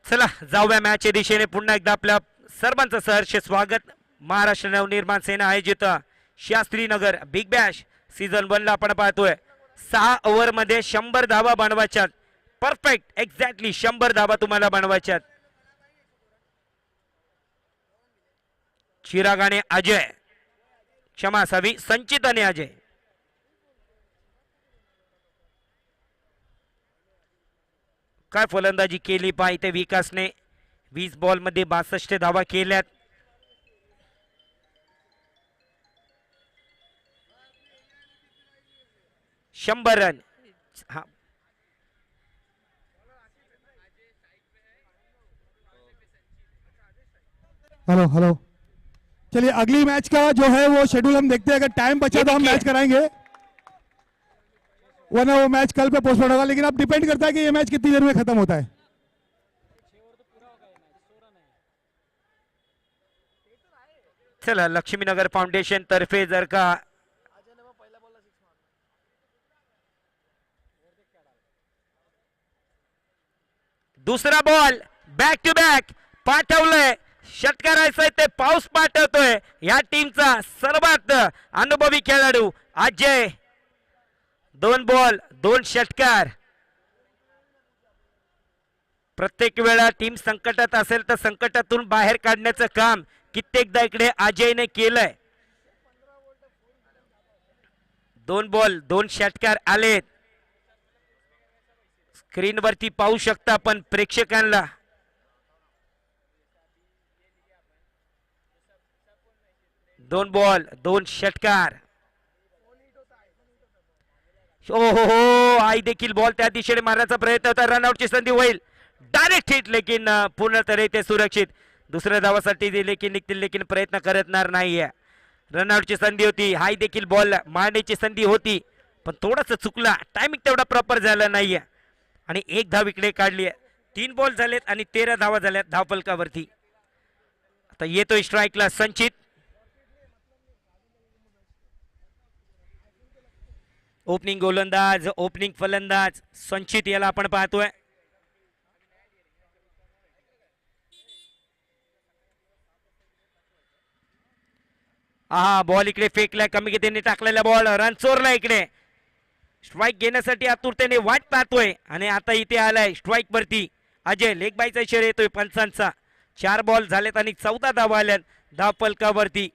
चला जाऊया मॅचच्या दिशेने। पुन्हा एकदा आपल्या सर्वांचं सहर्ष स्वागत। महाराष्ट्र नवनिर्माण सेना आयोजित Shastri Nagar big Bash season 1 ला आपण पाहतोय। 6 ओव्हर मध्ये 100 धावा बनवायच्यात। परफेक्ट एक्झॅक्टली 100 धावा तुम्हाला बनवायच्यात। चिरागाने अजय, क्षमा असावी, संचित आणि अजय। काय फलंदाजी केली पाहिजे विकासने। 20 बॉल मध्ये 62 धावा केल्यात। शंभर रन। हाँ हेलो हेलो। चलिए अगली मैच का जो है वो शेड्यूल हम देखते हैं, अगर टाइम बचा तो हम मैच कराएंगे, वरना वो मैच कल पे पोस्टपोन होगा। लेकिन अब डिपेंड करता है कि ये मैच कितनी देर में खत्म होता है। चला लक्ष्मीनगर फाउंडेशन तर्फे जर का दुसरा बॉल बॅक टू बॅक पाठवलंय. षटकारायचं ते पाऊस पाठवतोय या टीमचा सर्वात अनुभवी खेळाडू अजय. 2 बॉल 2 षटकार. प्रत्येक वेळा टीम संकटात असेल तर संकटातून बाहेर काढण्याचं काम कित्येकदा इकडे अजयने केलंय. 2 बॉल 2 षटकार आलेत. स्क्रीनवरती पाहू शकता पण प्रेक्षकांना. दोन बॉल 2 षटकार. हो हो हो आई देखील बॉल त्या दिशेने मारण्याचा प्रयत्न होता. रनआउटची संधी होईल. डायरेक्ट हिट लेकिन पूर्णतः ते सुरक्षित. दुसऱ्या धावासाठी दिले की निघतील लेकिन प्रयत्न करणार नाहीये. रनआउटची संधी होती. हाय देखील बॉल मारण्याची संधी होती पण थोडंसं चुकला. टायमिंग तेवढा प्रॉपर झाला नाहीये आणि 1 धाव इकडे काढली आहे. 3 बॉल झालेत आणि 13 धावा झाल्यात धावफलकावरती. आता येतोय स्ट्राईकला संचित. ओपनिंग गोलंदाज ओपनिंग फलंदाज संचित याला आपण पाहतोय. हा बॉल इकडे फेकलाय. कमी गतीने टाकलेला बॉल रन चोरला. इकडे स्ट्राईक घेण्यासाठी आतुरतेने वाट पाहतोय आणि आता इथे आलाय स्ट्राईक वरती अजय. लेग बायचा इशारा येतोय पंचांचा. 4 बॉल झालेत आणि 14 धावा आल्यात धावफलकावरती.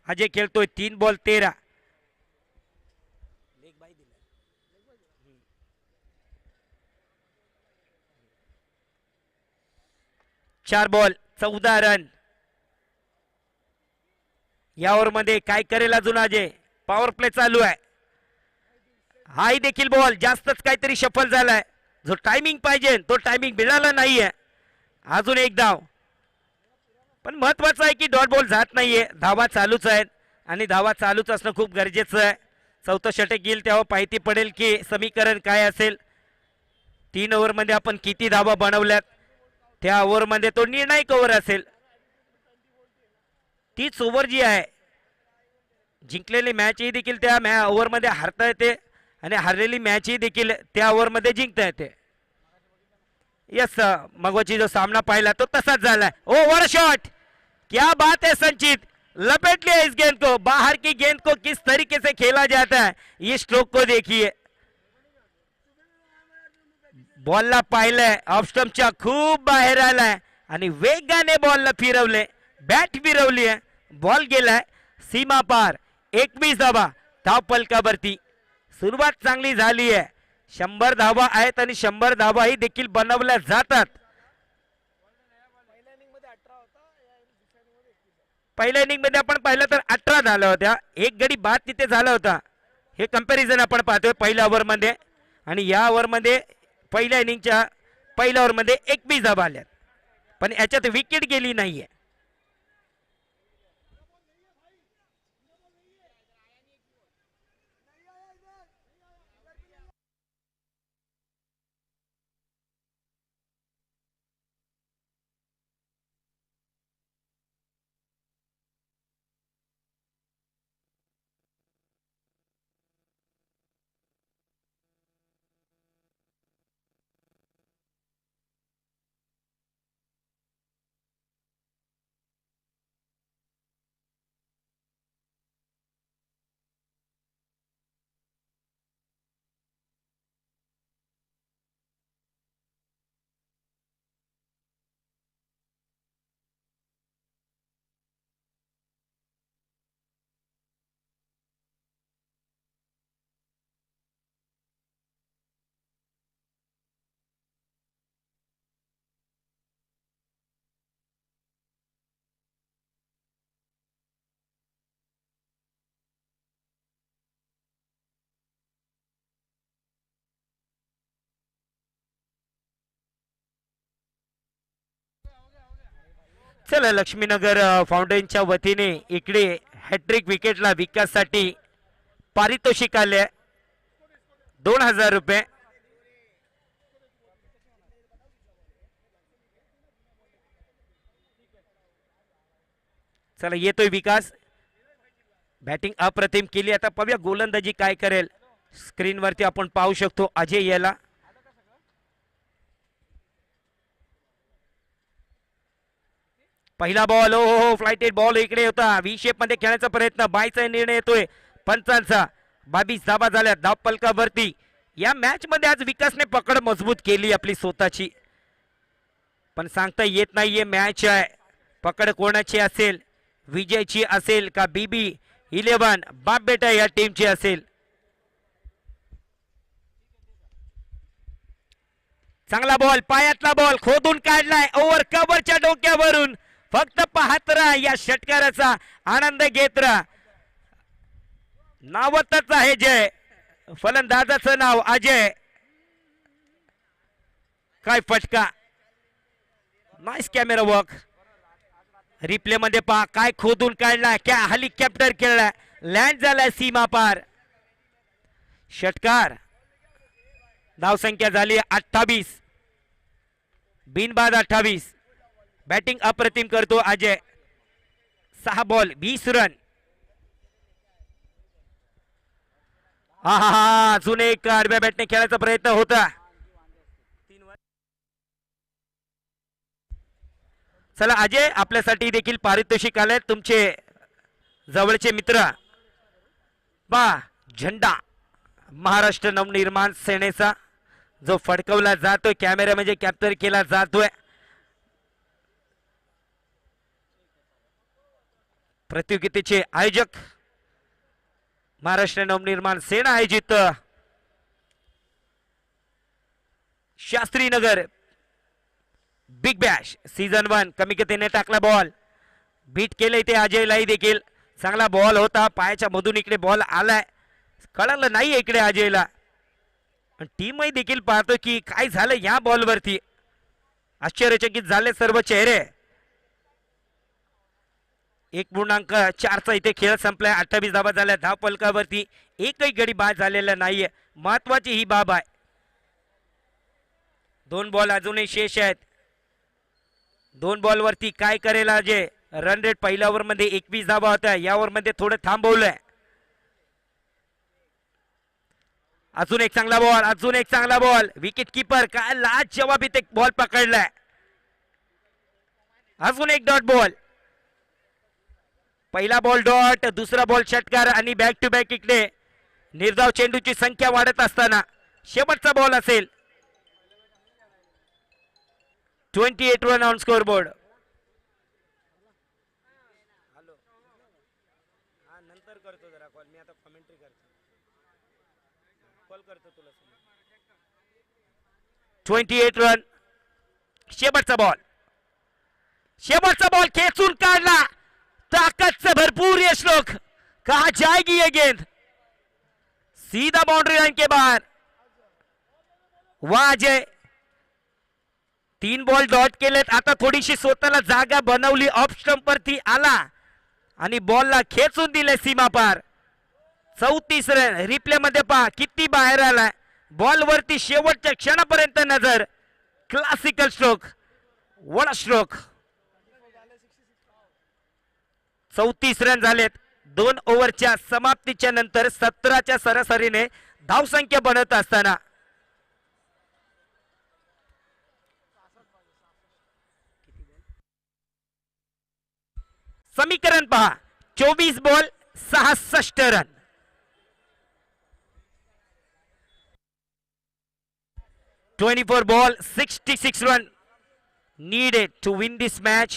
अजय खेळतोय 3 बॉल 13. 4 ball 14 run. या ओव्हर मध्ये काय करेल अजून अजय. पॉवर प्ले चालू आहे. हाही देखील बॉल जास्तच काहीतरी सफल झालाय. जो टायमिंग पाहिजे तो टायमिंग मिळाला नाहीये. अजून 1 धाव पण महत्वाचं आहे की डॉट बॉल जात नाहीये. धावा चालूच आहेत आणि धावा चालूच असणं खूप गरजेचं आहे. 4थं षटक येईल तेव्हा माहिती पडेल की समीकरण काय असेल. 3 ओव्हर मध्ये आपण किती धावा बनवल्यात त्या ओव्हर मध्ये तो निर्णायक ओव्हर असेल. तीच ओव्हर जी आहे जिंकलेली मॅच ही देखील त्या ओव्हर मध्ये हारता येते आणि हरलेली मॅच ही देखील त्या ओव्हर मध्ये जिंकता येते. यस मगवची जो सामना पाहिला तो तसाच झालाय. ओव्हर शॉट क्या बात है संचित. लपेट लिया इस गेंद को. बाहर की गेंद को किस तरीके से खेला जाता है ये स्ट्रोक को देखिए. बॉलला पाहिलंय ऑफ स्टंपच्या खूप बाहेर आलाय आणि वेगाने बॉलला फिरवले. बॅट फिरवली आहे. बॉल गेलाय सीमा पार. 21 धावा धावफलकावरती. सुरुवात चांगली झाली आहे. 100 धावा आहेत आणि 100 धावाही देखील बनवल्या जातात. पहिल्या इनिंग मध्ये आपण पाहिलं तर 18 झाल्या होत्या. 1 गडी बाद तिथे झाला होता. हे कंपॅरिझन आपण पाहतोय पहिल्या ओव्हर मध्ये आणि या ओव्हर मध्ये पहिल्या इनिंगच्या पहिल्या ओव्हर मध्ये 21 धावा आल्यात पण याच्यात विकेट गेली नाहीये. चला लक्ष्मीनगर फाउंडेशनच्या वतीने इकडे हॅट्रिक विकेटला विकाससाठी पारितोषिक आले 2000 रुपये. चला येतोय विकास, बॅटिंग अप्रतिम केली. आता पाहूया गोलंदाजी काय करेल. स्क्रीनवरती आपण पाहू शकतो अजय याला. पहिला बॉल, हो फ्लाइटेड बॉल इकडे होता. व्ही शेप मध्ये खेळण्याचा प्रयत्न, बायचा निर्णय येतोय पंचांचा. 22 धाबा झाल्या धाव पलकावरती. या मॅच मध्ये आज विकासने पकड मजबूत केली आपली स्वतःची, पण सांगता येत नाहीये मॅच आहे. पकड कोणाची असेल, विजयची असेल का BB11 बाप बेटा या टीमची असेल. चांगला बॉल, पायातला बॉल खोदून काढलाय ओव्हर कव्हरच्या डोक्यावरून. फक्त पाहत राहा, या षटकाराचा आनंद घेत राहा. नावतच आहे जय, फलंदाजाचं नाव अजय. काय फटका, नाईस कॅमेरा वर्क. रिप्ले मध्ये पहा, काय खोदून काढला, क्या हेलिकॉप्टर खेळला, लँड झाला सीमा पार. षटकार. धावसंख्या झाली 28, बिनबाद 28. बॅटिंग अप्रतिम करतो अजय. 6 ball 20 run. हा अजून एक आडव्या बॅटने खेळायचा प्रयत्न होता. चला अजय, आपल्यासाठी देखील पारितोषिक आले. तुमचे जवळचे मित्र बा झेंडा महाराष्ट्र नवनिर्माण सेनेचा जो फडकवला जातोय, कॅमेरा म्हणजे कॅप्चर केला जातोय. प्रतियोगितेचे आयोजक महाराष्ट्र नवनिर्माण सेना आयोजित शास्त्रीनगर बिग बॅश सीझन 1. कमी गतीने टाकला बॉल, बीट केले ते अजयलाही देखील. चांगला बॉल होता, पायाच्या मधून इकडे बॉल आलाय, कळलं नाही इकडे अजयला. टीमही देखील पाहतो की काय झालं या बॉलवरती. आश्चर्यचकित झाले सर्व चेहरे. 1.4चा इथे खेळ संपलाय. 28 धावा झाल्या धाव पलकावरती. एकही गडी बाद झालेला नाहीये, महत्वाची ही बाब आहे. 2 बॉल अजूनही शेष आहेत. 2 बॉल वरती काय करेल अजय. रन रेट पहिल्या ओव्हर मध्ये 21 धावा होत्या, या ओव्हर मध्ये थोडं थांबवलंय. अजून एक चांगला बॉल, अजून एक चांगला बॉल. विकेट किपर काय लाज जवाब इथे बॉल पकडलाय. अजून एक डॉट बॉल. पहिला बॉल डॉट, दुसरा बॉल षटकार आणि बॅक टू बॅक इकडे निर्धाव चेंडूची संख्या वाढत असताना शेवटचा बॉल असेल. 28 रन ऑन स्कोर बोर्ड. नंतर करतो जरा कॉल, मी आता कमेंट्री करतो. कॉल करतो तुला. 28 रन. शेवटचा बॉल, शेवटचा बॉल खेचून काढला. ताकत से भरपूर ये श्लोक. कहा जाएगी ये गेंद, सीधा बाउंड्री लाइन के बाहर. वाह अजय, 3 बॉल डॉट केलेत. आता थोडीशी स्वतःला जागा बनवली, ऑफ स्टंप वरती आला आणि बॉलला खेचून दिले सीमा पार. 34 रन. रिप्ले मध्ये पहा किती बाहेर आलाय. बॉल वरती शेवटच्या क्षणापर्यंत नजर. Classical stroke, vada stroke. 34 run झालेत 2 ओव्हरच्या समाप्तीच्या नंतर. 17च्या सरासरीने धावसंख्या बनत असताना समीकरण पहा. 24 ball 66 run. "24 ball 66 run needed to win this match."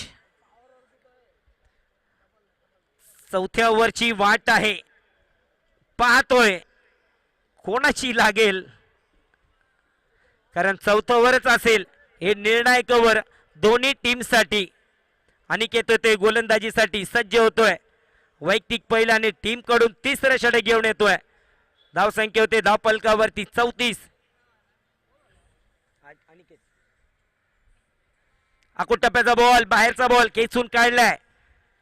चौथ्या ओव्हरची वाट आहे, पाहतोय कोणाची लागेल, कारण चौथं ओव्हरच असेल हे निर्णायक ओव्हर दोन्ही टीमसाठी. अनिकेत ते गोलंदाजीसाठी सज्ज होतोय. वैयक्तिक पहिला आणि टीम कडून तिसरं षटक घेऊन येतोय. धावसंख्या होते धाव पलकावरती 34. आकुट टप्प्याचा बॉल, बाहेरचा बॉल खेचून काढलाय.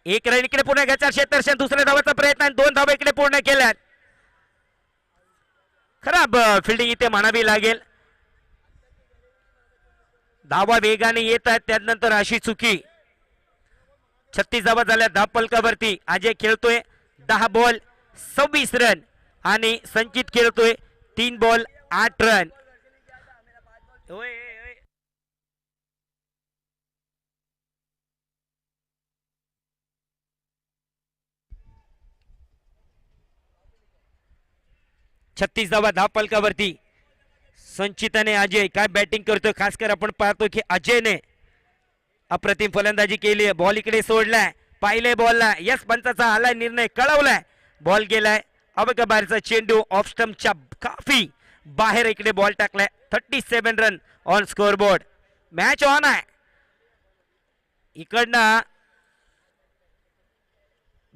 1 रन इकडे पूर्ण घ्यायचा क्षेत्ररक्षण. दुसऱ्या धावाचा प्रयत्न आणि 2 धावा इकडे पूर्ण केल्यात. खराब फिल्डिंग इथे म्हणावी लागेल. धावा वेगाने येत आहेत, त्यानंतर अशी चुकी. 36 धावा झाल्या धाव फलकावरती. अजय खेळतोय 10 बॉल 26 रन आणि संचित खेळतोय 3 बॉल 8 रन. ओय, ओय, ओय. छत्तीस धावा धाव फलकावरती. संचिताने अजय काय बॅटिंग करतोय. खास कर आपण पाहतो की अजयने अप्रतिम फलंदाजी केली आहे. बॉल इकडे सोडलाय. पाहिले बॉलला यस पंचाचा आलाय निर्णय कळवलाय. बॉल गेलाय अवघ्या बाहेरचा चेंडू ऑफ स्टंपच्या काफी बाहेर इकडे बॉल टाकलाय. 37 run on score board. Match on आहे. इकडनं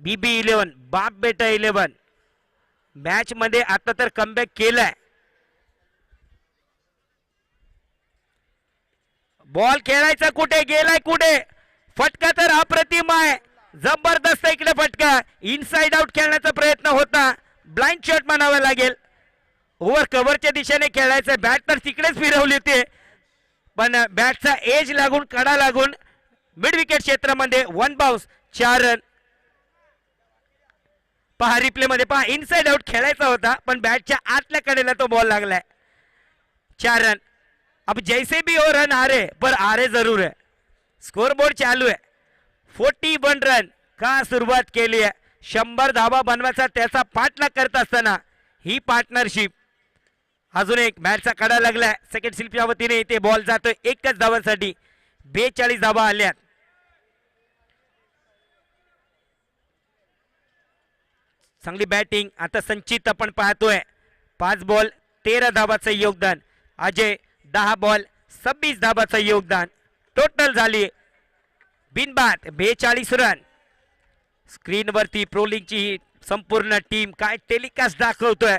बीबी 11 बाप बेटा 11 मॅच मध्ये आता तर कमबॅक केलाय. बॉल खेळायचा कुठे गेलाय कुठे. फटका तर अप्रतिम आहे. जबरदस्त इकडे फटका. इनसाइड आउट खेळण्याचा प्रयत्न होता. ब्लाइंड शॉट म्हणावा लागेल. ओव्हर कव्हरच्या दिशेने खेळायचं. बॅट तर तिकडेच फिरवली होती पण बॅटचा एज लागून कडा लागून मिड विकेट क्षेत्रामध्ये 1 बाउन्स 4 रन. पहा रिप्ले मध्ये पहा. इनसाइड आउट खेळायचा होता पण बॅटच्या आतल्या कडेला तो बॉल लागलाय. 4 रन. अब जैसे भी हो रन आ रहे पर आ रहे जरूर है. स्कोर बोर्ड चालू है. 41 रन का सुरुवात केली आहे. 100 धावा बनवायचा त्याचा पाठलाग करत असताना ही पार्टनरशिप. अजून एक मॅचचा कडा लागलाय. सेकंड स्लिपच्या वतीने इथे बॉल जातोय एकच धावांसाठी. 42 धावा आल्यात. चांगली बॅटिंग आता संचित आपण पाहतोय. 5 बॉल 13 धावाचं योगदान. अजय 10 बॉल 26 धावाचं योगदान. टोटल झाली बिनबाद 42 रन. स्क्रीनवरती प्रोलिंगची संपूर्ण टीम काय टेलिकास्ट दाखवतोय.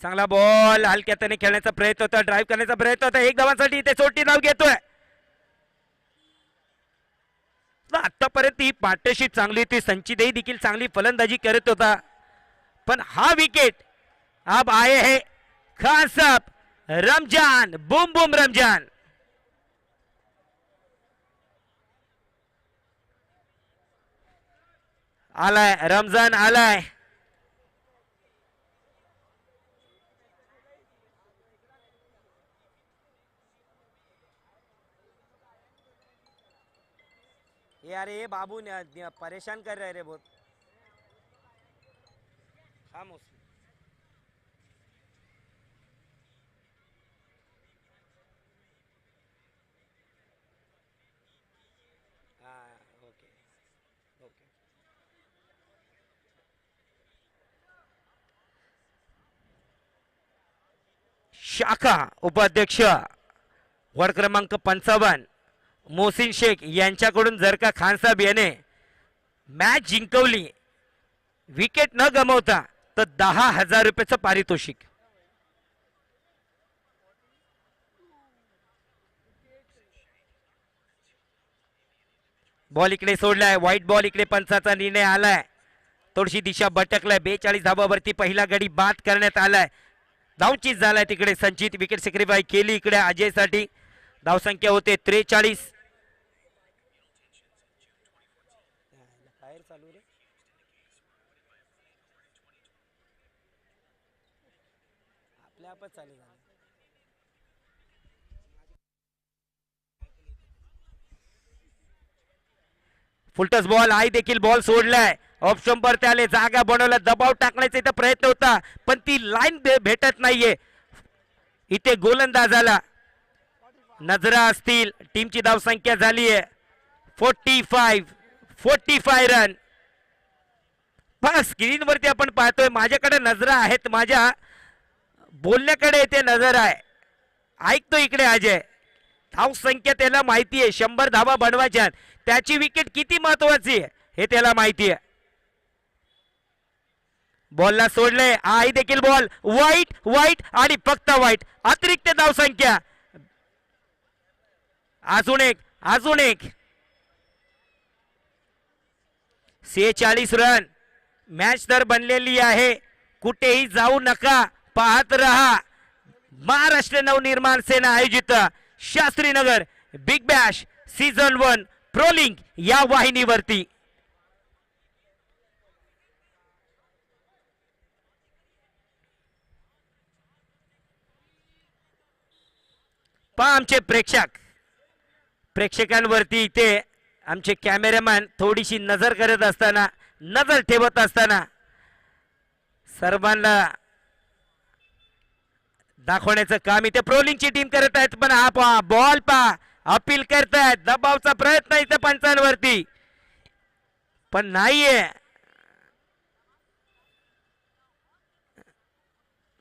चांगला बॉल हलक्याने खेळण्याचा प्रयत्न होता. ड्राईव्ह करण्याचा प्रयत्न होता. 1 धावांसाठी इथे चोटी नाव घेतोय. आतापर्यंत ही पार्टनरशिप चांगली होती. संचितही देखील चांगली फलंदाजी करत होता पण हा विकेट अब आए है खान साहब रमजान. Boom boom Ramzan. आलाय रमजान आलाय. यार ये बाबू परेशान कर रहे रे बहुत. खामोश. Okay okay. शाखा उपाध्यक्ष वॉर्ड क्रमांक 55 मोहसिन शेख यांच्याकडून जर का खान साहेब याने मॅच जिंकवली विकेट न गमावता तर 10,000 रुपयाचं पारितोषिक. बॉल इकडे सोडलाय. व्हाईट बॉल इकडे पंचाचा निर्णय आलाय. थोडीशी दिशा भटकलाय. 42 धावावरती पहिला गडी बाद करण्यात आलाय. धावचीज झालाय तिकडे. संचित विकेट सॅक्रिफाय केली इकडे अजयसाठी. धावसंख्या होते 43. फुलटस बॉल आई देखील बॉल सोडलाय. ऑफ स्टंपवर त्याले जागा बनवला. दबाव टाकण्याचा इथे प्रयत्न होता पण ती लाईन भेटत नाहीये. इथे गोलंदाजाला नजरा असतील. टीमची धावसंख्या झाली आहे 45 रन. बस स्क्रीनवरती आपण पाहतोय. माझ्याकडे नजरा आहेत. माझ्या बोलण्याकडे इथे नजर आहे. ऐकतो इकडे अजय. धावसंख्या त्याला माहिती आहे. 100 धावा बनवायच्या. त्याची विकेट किती महत्वाची आहे हे त्याला माहिती आहे. बॉलला सोडले. आई देखील बॉल वाईट वाईट आणि फक्त वाईट. अतिरिक्त धावसंख्या. अजून एक 46 रन. मॅच तर बनलेली आहे. कुठेही जाऊ नका. पाहत रहा. महाराष्ट्र नवनिर्माण सेना आयोजित शास्त्रीनगर बिग बॅश सीझन 1 प्रोलिंग या वाहिनीवरती पहा आमचे प्रेक्षकांवरती इथे आमचे कॅमेरामॅन थोडीशी नजर करत असताना नजर ठेवत असताना सर्वांना दाखवण्याचं काम इथे प्रोलिंगची टीम करत आहेत. पण हा बॉल अपील करतायत, दबावचा प्रयत्न इथे पंचांवरती पण नाहीये.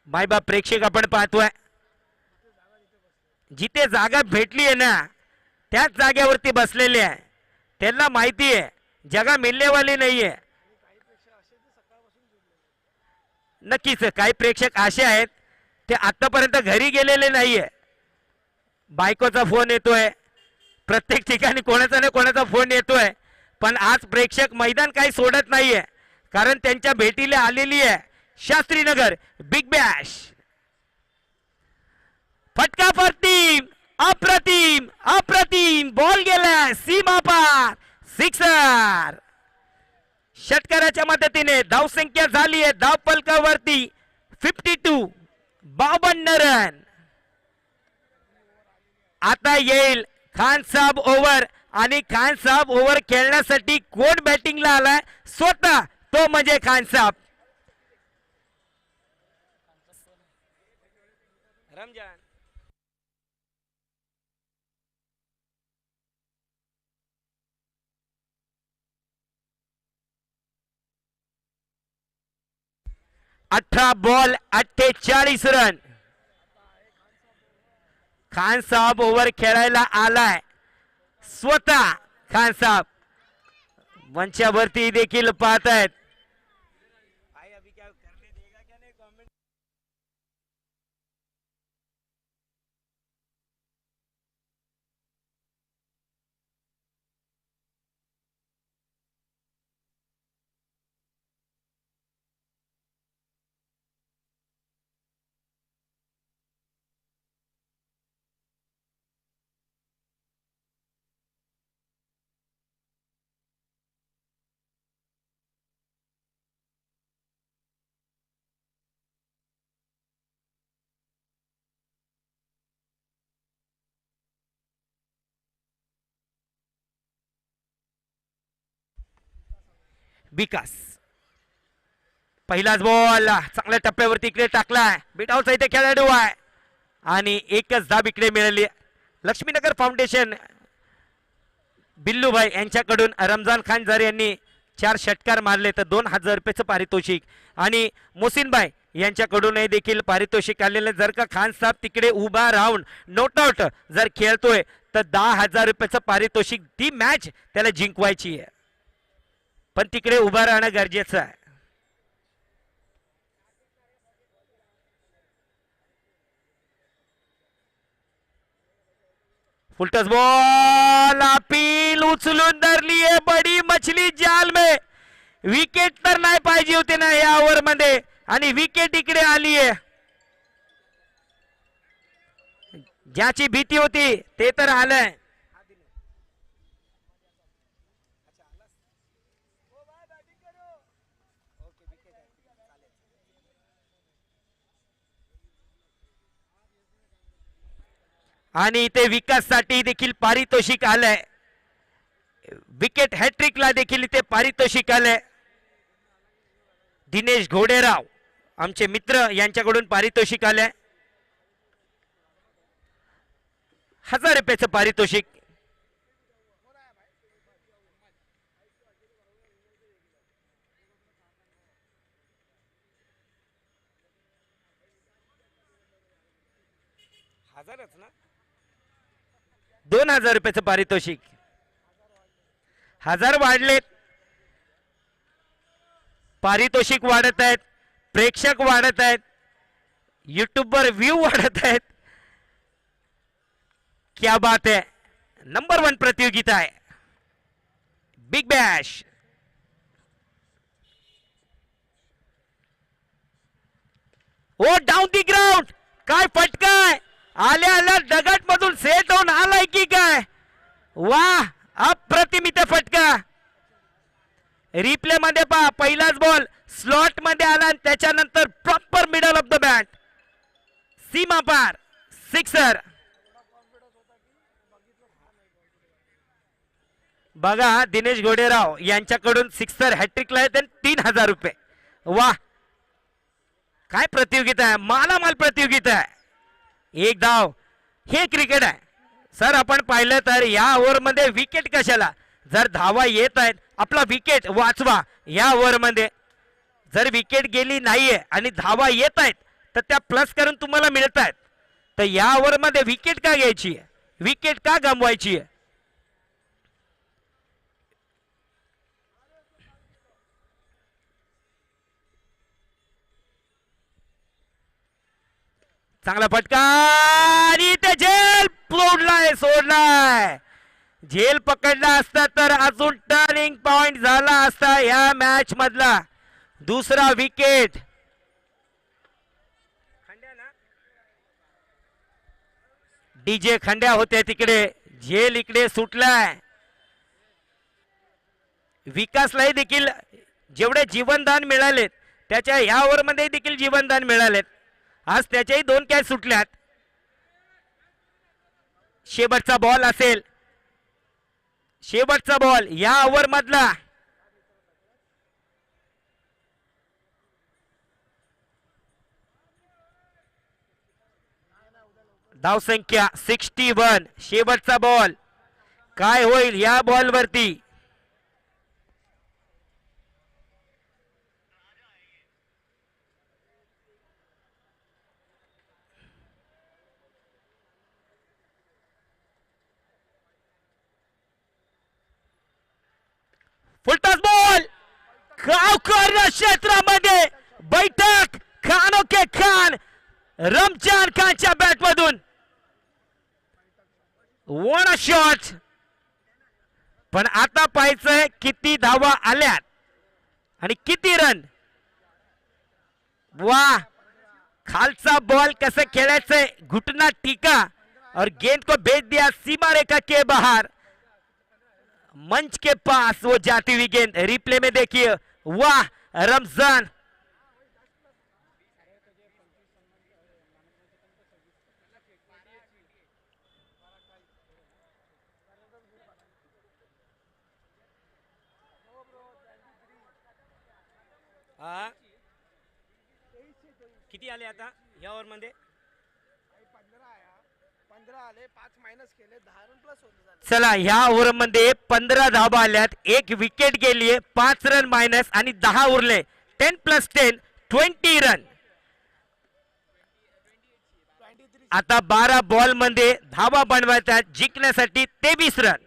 बायबा प्रेक्षक आपण पाहतोय जिथे जागा भेटली आहे ना त्याच जागेवरती बसलेले आहे. त्यांना माहिती आहे जगा मिळण्यावाली नाहीये. नक्कीच काही प्रेक्षक असे आहेत ते आतापर्यंत घरी गेलेले नाहीये. बायकोचा फोन येतोय, प्रत्येक ठिकाणी कोणाचा ना कोणाचा फोन येतोय, पण आज प्रेक्षक मैदान काही सोडत नाहीये कारण त्यांच्या भेटीला आलेली आहे शास्त्रीनगर बिग बॅश. फटका प्रतिम, अप्रतिम अप्रतिम बॉल गेला सीमा पार, सिक्सर. षटकाराच्या मदतीने धावसंख्या झाली आहे धाव फलकावरती 52, 52 रन. आता येईल खान साहेब ओव्हर आणि खान साहेब ओव्हर खेळण्यासाठी कोण बॅटिंगला आलाय स्वतः तो म्हणजे Khan Saheb. Ramzan 18 ball 48 run. Khan Saheb over खेळायला आलाय स्वतः खान साहेब. मंचावरती देखील पाहत आहेत. विकास पहिलाच बॉल चांगल्या टप्प्यावरती इकडे टाकलाय. बिटावचा इथे खेळाडू आहे आणि एकच धाब इकडे मिळाली. लक्ष्मीनगर फाउंडेशन बिल्लूभाई यांच्याकडून रमजान खान जर यांनी 4 षटकार मारले तर 2000 रुपयाचं पारितोषिक आणि मोसिनभाई यांच्याकडूनही देखील पारितोषिक आलेले. जर का खान साहेब तिकडे उभा राहून नोट आउट जर खेळतोय तर 10,000 रुपयाचं पारितोषिक. ती मॅच त्याला जिंकवायची आहे पण तिकडे उभा राहणं गरजेचं आहे. फुलटस बॉल अपील उचलून धरली आहे बडी मछली जाल में. विकेट तर नाही पाहिजे होते ना या ओव्हर मध्ये आणि विकेट इकडे आली आहे. ज्याची भीती होती ते तर आलंय. आणि इथे विकाससाठी देखील पारितोषिक आलंय. विकेट हॅट्रिकला देखील इथे पारितोषिक आलंय. दिनेश घोडेराव आमचे मित्र यांच्याकडून पारितोषिक आलंय 1000 रुपयाचं पारितोषिक. हजारच ना 2000 रुपयाचं पारितोषिक. 1000 वाढलेत, पारितोषिक वाढत आहेत, प्रेक्षक वाढत आहेत, युट्यूबवर व्ह्यू वाढत आहेत. क्या बात है. नंबर 1 प्रतियोगिता है बिग बॅश. ओ डाउन दी ग्राउंड काय फटकाय आल्या आल्या दगड मधून सेट होऊन आलाय की काय वा अप्रतिम इथे फटका रिप्ले मध्ये पहा पहिलाच बॉल स्लॉट मध्ये आला आणि त्याच्यानंतर proper middle of the bat सीमा पार सिक्सर बघा दिनेश घोडेराव यांच्याकडून सिक्सर हॅट्रिकला आहेत 3,000 रुपये वा काय प्रतियोगिता आहे मालामाल प्रतियोगिता आहे एक धाव हे क्रिकेट आहे सर आपण पाहिलं तर या ओव्हर मध्ये विकेट कशाला जर धावा येत आहेत आपला विकेट वाचवा या ओव्हर मध्ये जर विकेट गेली नाहीये आणि धावा येत आहेत तर त्या प्लस करून तुम्हाला मिळत आहेत तर या ओव्हर मध्ये विकेट का घ्यायची आहे विकेट का गमवायची आहे चांगला फटका आणि ते झेल सोडलाय झेल पकडला असता तर अजून टर्निंग पॉइंट झाला असता या मॅच मधला दुसरा विकेट डीजे खंड्या होते तिकडे झेल इकडे सुटलाय विकासलाही देखील जेवढे जीवनदान मिळाले त्याच्या या ओव्हर मध्ये देखील जीवनदान मिळालेत आज त्याच्याही 2 कॅच सुटल्यात शेवटचा बॉल असेल शेवटचा बॉल या ओव्हर मधला धावसंख्या 61 शेवटचा बॉल काय होईल या बॉल वरती फुलटॉस बॉल गावकर क्षेत्रामध्ये बैठक खानो के खान रमजान खानच्या बॅट मधून वन शॉट पण आता पाहायचंय किती धावा आल्यात आणि किती रन वा खालचा बॉल कसं खेळायचंय घुटना टीका और गेंद को भेज दिया सीमा रेखा के बाहर मंच के पास वो जाती हुई गेंद रिप्ले में देखिए वाह रमजान किती आले आता या ओव्हर मध्ये 15 आले 5 मायनस केले 10 रन प्लस होते चला ह्या ओव्हर मध्ये 15 धावा आल्यात एक विकेट गेलीये 5 रन मायनस आणि 10 उरले 10+10 20 रन आता 12 बॉल मध्ये धावा बनवायच्यात जिंकण्यासाठी 23 रन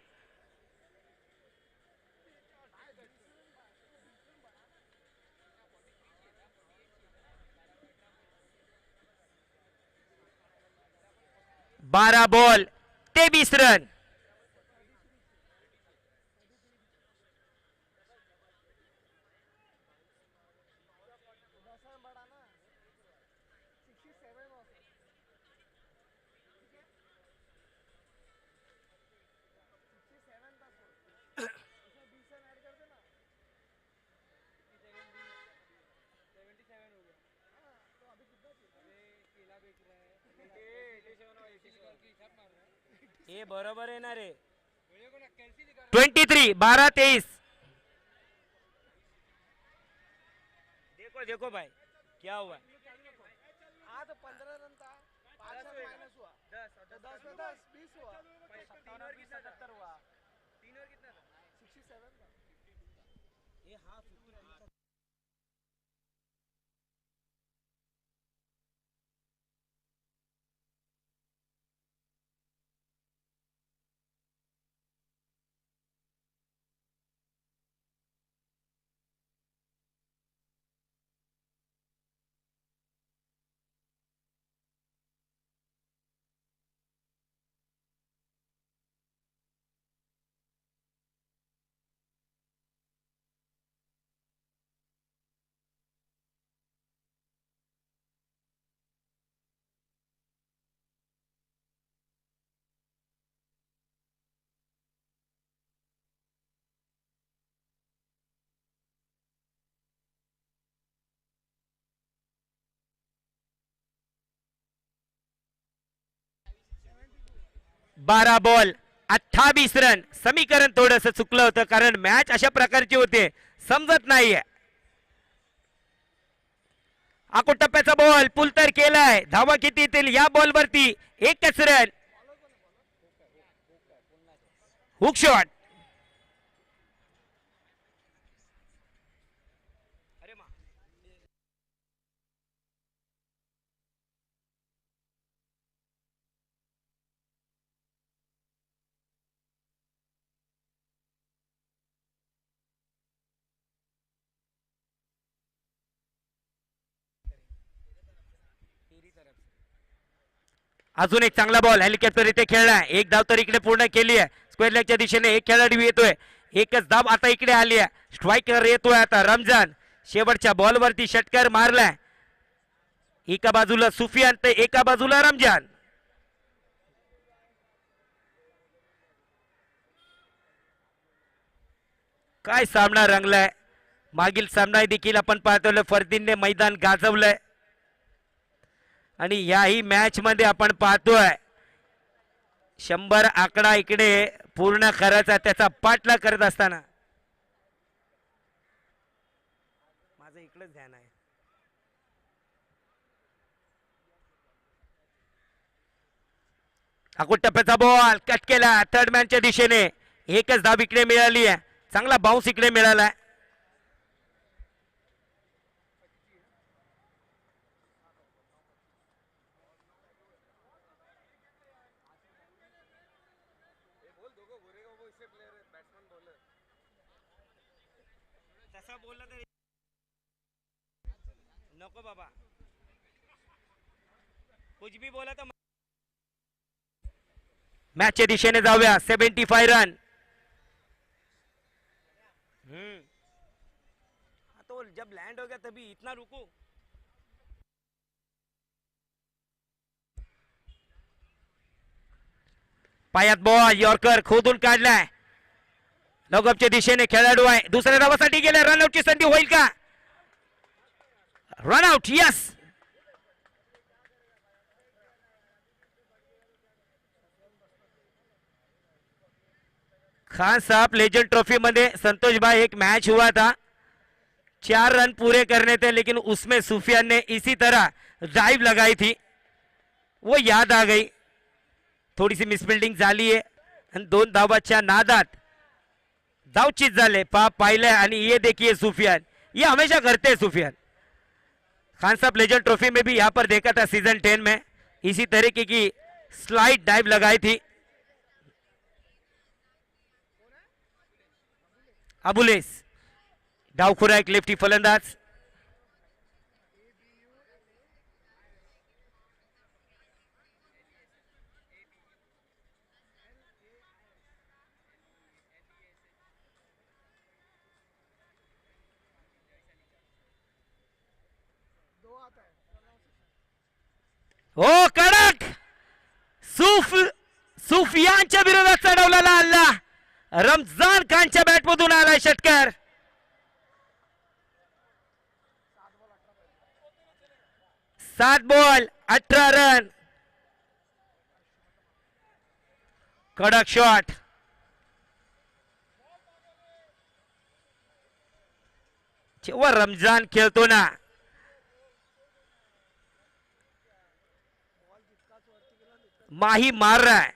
बारा बॉल 23 रन ये बरोबर आहे ना रे 23 12-23 देखो देखो भाई क्या हुआ हाँ तो 15 रन था 5 रन माइनस हुआ 10 में 10 20 हुआ 57 और 77 हुआ 3 और कितना था 67 था ये हाफ 12 बॉल 28 रन. समीकरण थोडंसं चुकलं होतं कारण मॅच अशा प्रकारची होते समजत नाहीये. आखो टप्प्याचा बॉल पुल तर केलाय. धावा किती येतील या बॉल वरती? एकच रन. Hook shot. अजून एक चांगला बॉल हेलिकॉप्टर इथे खेळलाय. एक धाव तर इकडे पूर्ण केली आहे. स्क्वेअर लेगच्या दिशेने एक खेळाडू येतोय. एकच धाव आता इकडे आली आहे. स्ट्रायकर येतोय आता रमजान. शेवटच्या बॉलवरती षटकार मारलाय. एका बाजूला सुफियान तर एका बाजूला रमजान. काय सामना रंगलाय. मागील सामना देखील आपण पाहतोय फरदीनने मैदान गाजवलंय आणि याही मॅच मध्ये आपण पाहतोय 100 आकडा इकडे पूर्ण करायचा त्याचा पाठलाग करत असताना. माझं इकडेच ध्यान आहे. अकुट टप्प्याचा बॉल कट केला थर्ड मॅनच्या दिशेने. एकच धाव इकडे मिळाली आहे. चांगला बाउन्स इकडे मिळाला. नको बाबा कुछ भी बोला तर मॅचच्या दिशेने जाऊया. 75 रन. तो जब लैंड हो गया तभी इतना रुको. पायात बॉल यॉर्कर खोदून काढलाय. लगपच्या दिशेने खेळाडू आहे. दुसऱ्या धावासाठी गेले. रनआउटची संधी होईल का? रनआउट. यस. खान साहब लेजेंड ट्रॉफी मध्ये संतोष भाई एक मैच हुआ था. 4 रन पूरे करने थे लेकिन उसमें सुफियान ने इसी तरह ड्राइव लगाई थी. वो याद आ गई. थोडीशी मिसफिल्डिंग झाली आहे आणि 2 धावाच्या नादात धावचीत झाले. पाहिले आणि ये देखिए सुफियान. ये हमेशा करते हैं सुफियान. खान साहब लेजेंड ट्रॉफी में भी यहाँ पर देखा था सीजन 10 में इसी तरीके की स्लाइड डाइव लगाई थी. अबुलेस डावखुरा एक लेफ्टी फलंदाज. हो कडक. सुफियानच्या विरोधात चढवलेला हल्ला. रमजान खानच्या बॅटमधून आलाय षटकार. सात बॉल 18 रन. कडक शॉट. जेव्हा रमजान खेळतो ना माही मार रहा है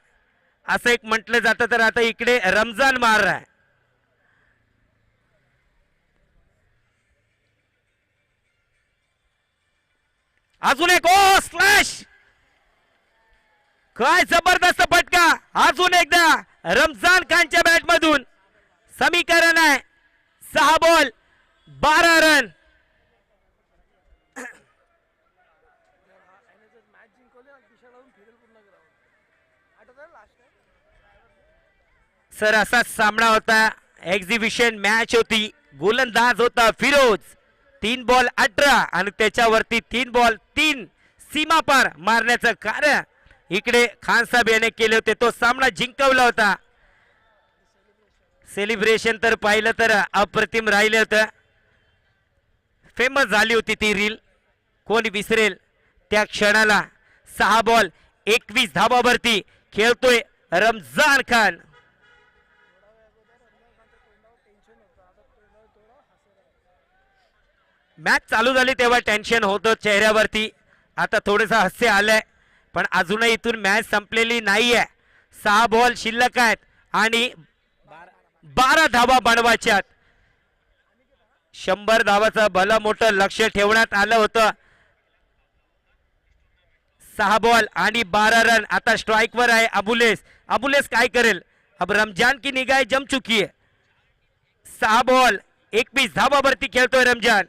असं एक म्हटलं जातं तर आता इकडे रमजान मार रहा है. अजून एक ओ स्लॅश. काय जबरदस्त फटका. अजून एकदा रमजान खानच्या बॅट मधून. समीकरण आहे 6 बॉल 12 रन. सर असाच सामना होता. एक्झिबिशन मॅच होती. गोलंदाज होता फिरोज. 3 बॉल 18 आणि त्याच्यावरती 3 बॉल 3 सीमा पार मारण्याचं कार्य इकडे खान साहेब याने केले होते. तो सामना जिंकवला होता. सेलिब्रेशन तर पाहिलं तर अप्रतिम राहिले होतं. फेमस झाली होती ती रील. कोण विसरेल त्या क्षणाला. 6 बॉल 21 धावावरती खेळतोय रमजान खान. मॅच चालू झाली तेव्हा टेन्शन होतं चेहऱ्यावरती, आता थोडंसं हास्य आलंय, पण अजूनही इथून मॅच संपलेली नाहीये. 6 बॉल शिल्लक आहेत आणि 12 धावा बनवायच्यात. 100 धावाचं भलं मोठं लक्ष ठेवण्यात आलं होतं. 6 बॉल आणि 12 रन. आता स्ट्राइक वर आहे अबुलेस. अबुलेस काय करेल? अब रमजान की निगाह जम चुकी है. 6 बॉल 21 धावावरती खेळतोय रमजान.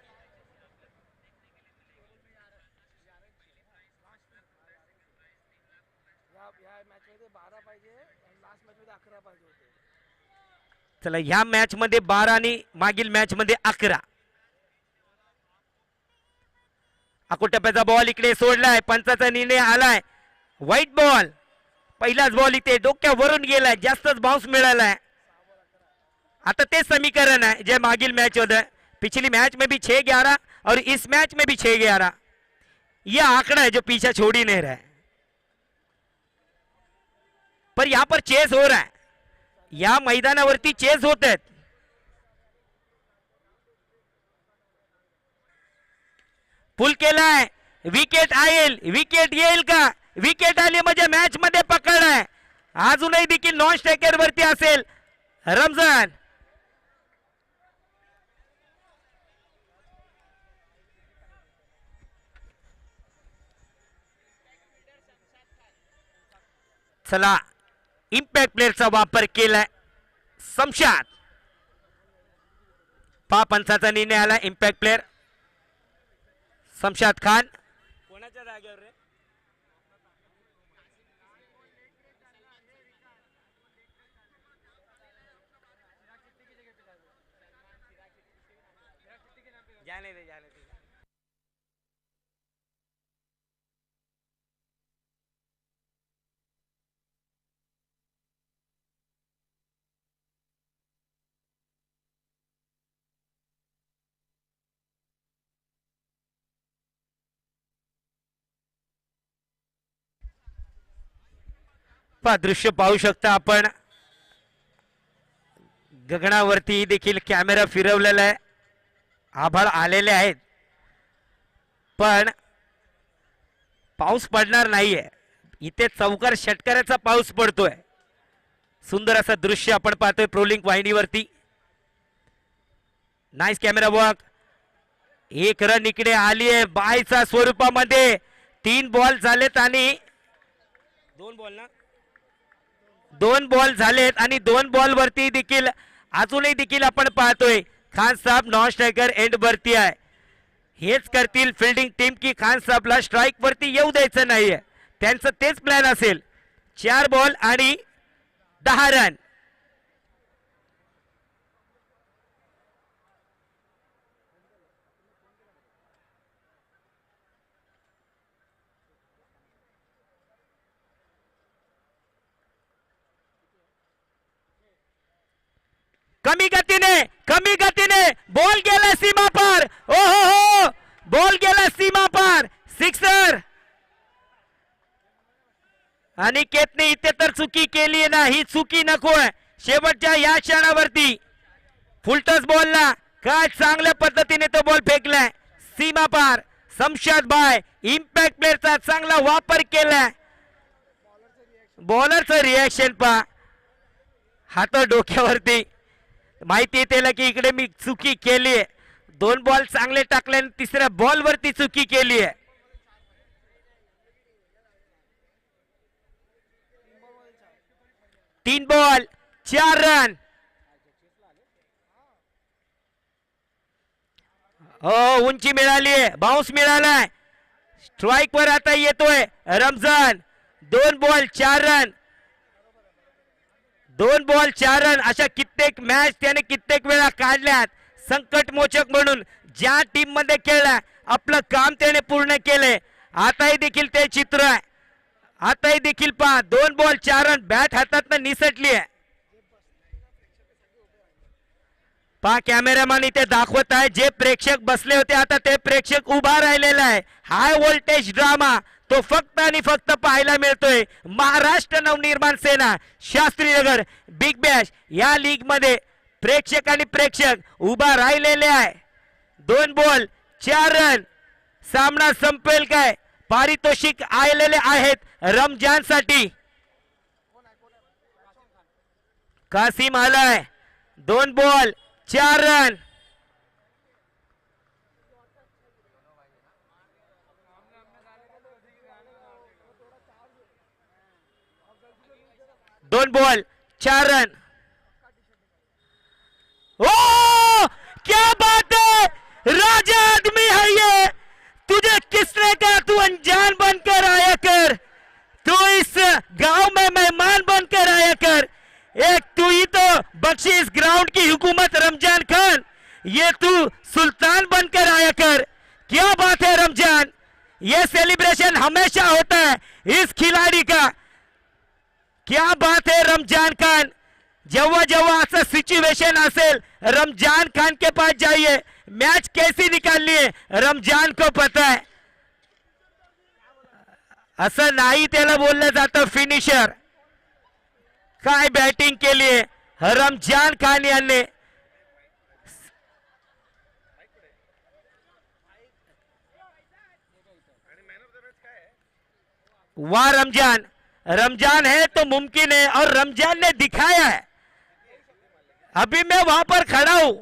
चला ह्या मॅच मध्ये 12 आणि मागील मॅच मध्ये 11. अकोटप्याचा बॉल इकडे सोडलाय, पंचाचा निर्णय आलाय. White ball. पहिलाच बॉल इथे डोक्यावरून गेलाय, जास्तच बाउंस मिळालाय. आता ते समीकरण है जो मागिल मैच होता है. पिछली मैच में भी 6-11 और इस मैच में भी 6-11. यह आंकड़ा है जो पीछे छोड़ ही नहीं रहा है. पर यहां पर चेस हो रहा है. या मैदानावरती चेस होत आहेत. पुल केलाय. विकेट येईल का? विकेट आली म्हणजे मॅच मध्ये पकड आहे. अजूनही देखील नॉन स्ट्रायकर वरती असेल रमजान. चला इम्पॅक्ट प्लेअरचा वापर केलाय शमशाद. पंचाचा निर्णय आला. Impact player Shamshad Khan. कोणाच्या जागेवर रे? जाने दे. दृश्य पाहू शकता आपण. गगनावरती देखील कॅमेरा फिरवलेला आहे. आभाळ आलेले आहेत पण पाऊस पडणार नाहीये. इथे चौकार षटकाराचा पाऊस पडतोय. सुंदर असं दृश्य आपण पाहतोय प्रोलिंक वाहिनीवरती. Nice camera work. 1 रन इकडे आली आहे बायच्या स्वरूपामध्ये. 3 बॉल झालेत आणि 2 बॉल झालेत आणि 2 बॉल वरती देखील अजूनही देखील आपण पाहतोय खान साहेब नॉन स्ट्रायकर एंड वरती आहे. हेच करतील फिल्डिंग टीम की खान साहेबला स्ट्राइक वरती येऊ द्यायचं नाहीये. त्यांचं तेच प्लॅन असेल. 4 बॉल आणि 10 रन. कमी गतीने बॉल गेला सीमा पार. ओ हो बॉल गेला सीमा पार. सिक्सर. अनिकेतने इथे तर चुकी केली ना. ही चुकी नकोय. शेवटच्या या क्षणावरती फुलटस बॉलला काय चांगल्या पद्धतीने तो बॉल फेकलाय सीमा पार. शमशाद बाय इम्पॅक्ट प्लेअरचा चांगला वापर केलाय. बॉलरचं रिएक्शन पहा. हात डोक्यावरती. माहिती त्याला की इकडे मी चुकी केली आहे. 2 बॉल चांगले टाकले आणि 3ऱ्या बॉल वरती चुकी केली आहे. तीन बॉल 4 रन. हो उंची मिळाली आहे. बाउन्स मिळालाय. स्ट्राइक वर आता येतोय Ramzan. 2 ball 4 run. 2 ball 4 run. अशा कित्येक मॅच त्याने कित्येक वेळा काढल्यात. संकट मोचक म्हणून ज्या टीम मध्ये खेळला आपलं काम त्याने पूर्ण केले. आताही देखील ते चित्र आहे. आताही देखील पहा 2 बॉल 4 रन. बॅट हातात निसटली आहे. पहा कॅमेरामॅन इथे दाखवत आहे. जे प्रेक्षक बसले होते आता ते प्रेक्षक उभा राहिलेला आहे. हाय व्होल्टेज ड्रामा तो फक्त आणि फक्त पाहायला मिळतोय महाराष्ट्र नवनिर्माण सेना शास्त्रीनगर बिग बॅश या लीग मध्ये प्रेक्षक आणि प्रेक्षक उभा राहिलेले आहे 2 बॉल 4 रन सामना संपेल काय पारितोषिक आलेले आहेत रमजान साठी कासिम आलाय 2 बॉल 4 रन दोन बॉल 4 रन ओ क्या बात है राजा आदमी है ये तुझे किसने कहा तू अनजान बनकर आया कर तू इस गांव में मेहमान बनकर आया कर एक तू ही तो बख्शी इस ग्राउंड की हुकूमत रमजान खान ये तू सुल्तान बनकर आया कर क्या बात है रमजान ये सेलिब्रेशन हमेशा होता है इस खिलाड़ी का क्या बात है रमजान खान जेव्हा जेव्हा असं सिच्युएशन असेल रमजान खान के पास जाइए मैच कैसी निकालनी है रमजान को पता है असं नाही त्याला बोललं जातं फिनिशर काय बॅटिंग केली रमजान खान यांनी वाह रमजान रमजान है तो मुमकिन है और रमजान ने दिखाया है अभी मैं वहां पर खड़ा हूं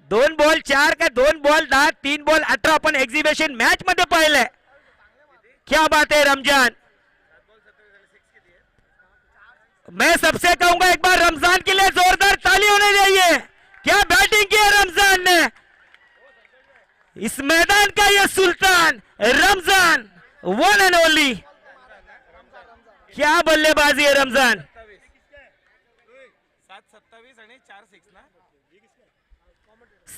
2 बॉल 4 का 2 बॉल 10 3 बॉल 18 आपण एक्झिबिशन मॅच मध्ये पाहिलंय क्या बात है रमजान मैं सबसे कहूंगा एक बार रमजान के लिए जोरदार ताली होने चाहिए क्या बैटिंग की है रमजान ने इस मैदान का ये सुल्तान रमजान वन एंड ओनली क्या बल्लेबाजी है रमजान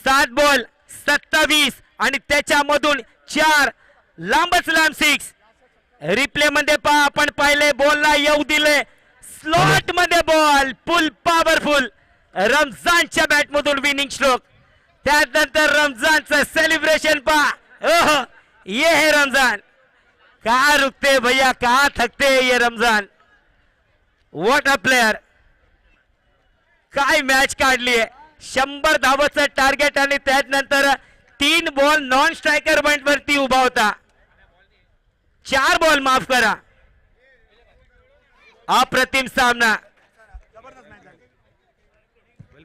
7 बॉल 27 आणि त्याच्यामधून 4 लांबच लांब 6 रिप्ले मध्ये पहा आपण पाहिले बॉलला येऊ दिले स्लॉट मध्ये बॉल फुल पॉवरफुल रमजानच्या बॅट मधून विनिंग स्ट्रोक त्यानंतर रमजानचं सेलिब्रेशन पहा ओह ये है रमजान कहा रुकते भैया कहा थकते ये रमजान व्हॉट अ प्लेयर काय मॅच काढली आहे 100 धावाचं टार्गेट आणि त्यानंतर 3 बॉल नॉन स्ट्रायकर पॉइंट वरती उभा होता 4 बॉल माफ करा अप्रतिम सामना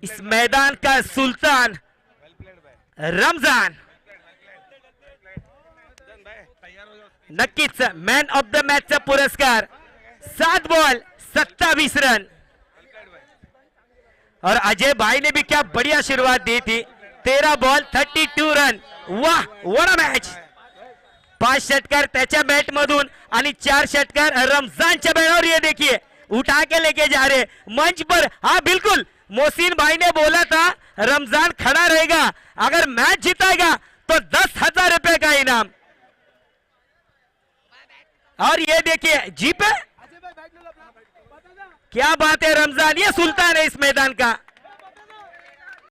इस मैदान का सुल्तान रमजान नक्कीच मॅन ऑफ द मॅच चा पुरस्कार 7 बॉल 27 रन और अजय भाई ने भी क्या बढ़िया शुरुआत दी थी 13 बॉल 32 रन वाह व्हाट अ मैच 5 षटकार त्याच्या बॅट मधून आणि 4 षटकार रमजानच्या बॅट और ये देखिए उठा के लेके जा रहे मंच पर हाँ बिल्कुल मोहसिन भाई ने बोला था रमजान खड़ा रहेगा अगर मैच जीतेगा तो 10,000 रुपए का इनाम और ये देखिए जी पे क्या बात है रमजान ये सुल्तान है इस मैदान का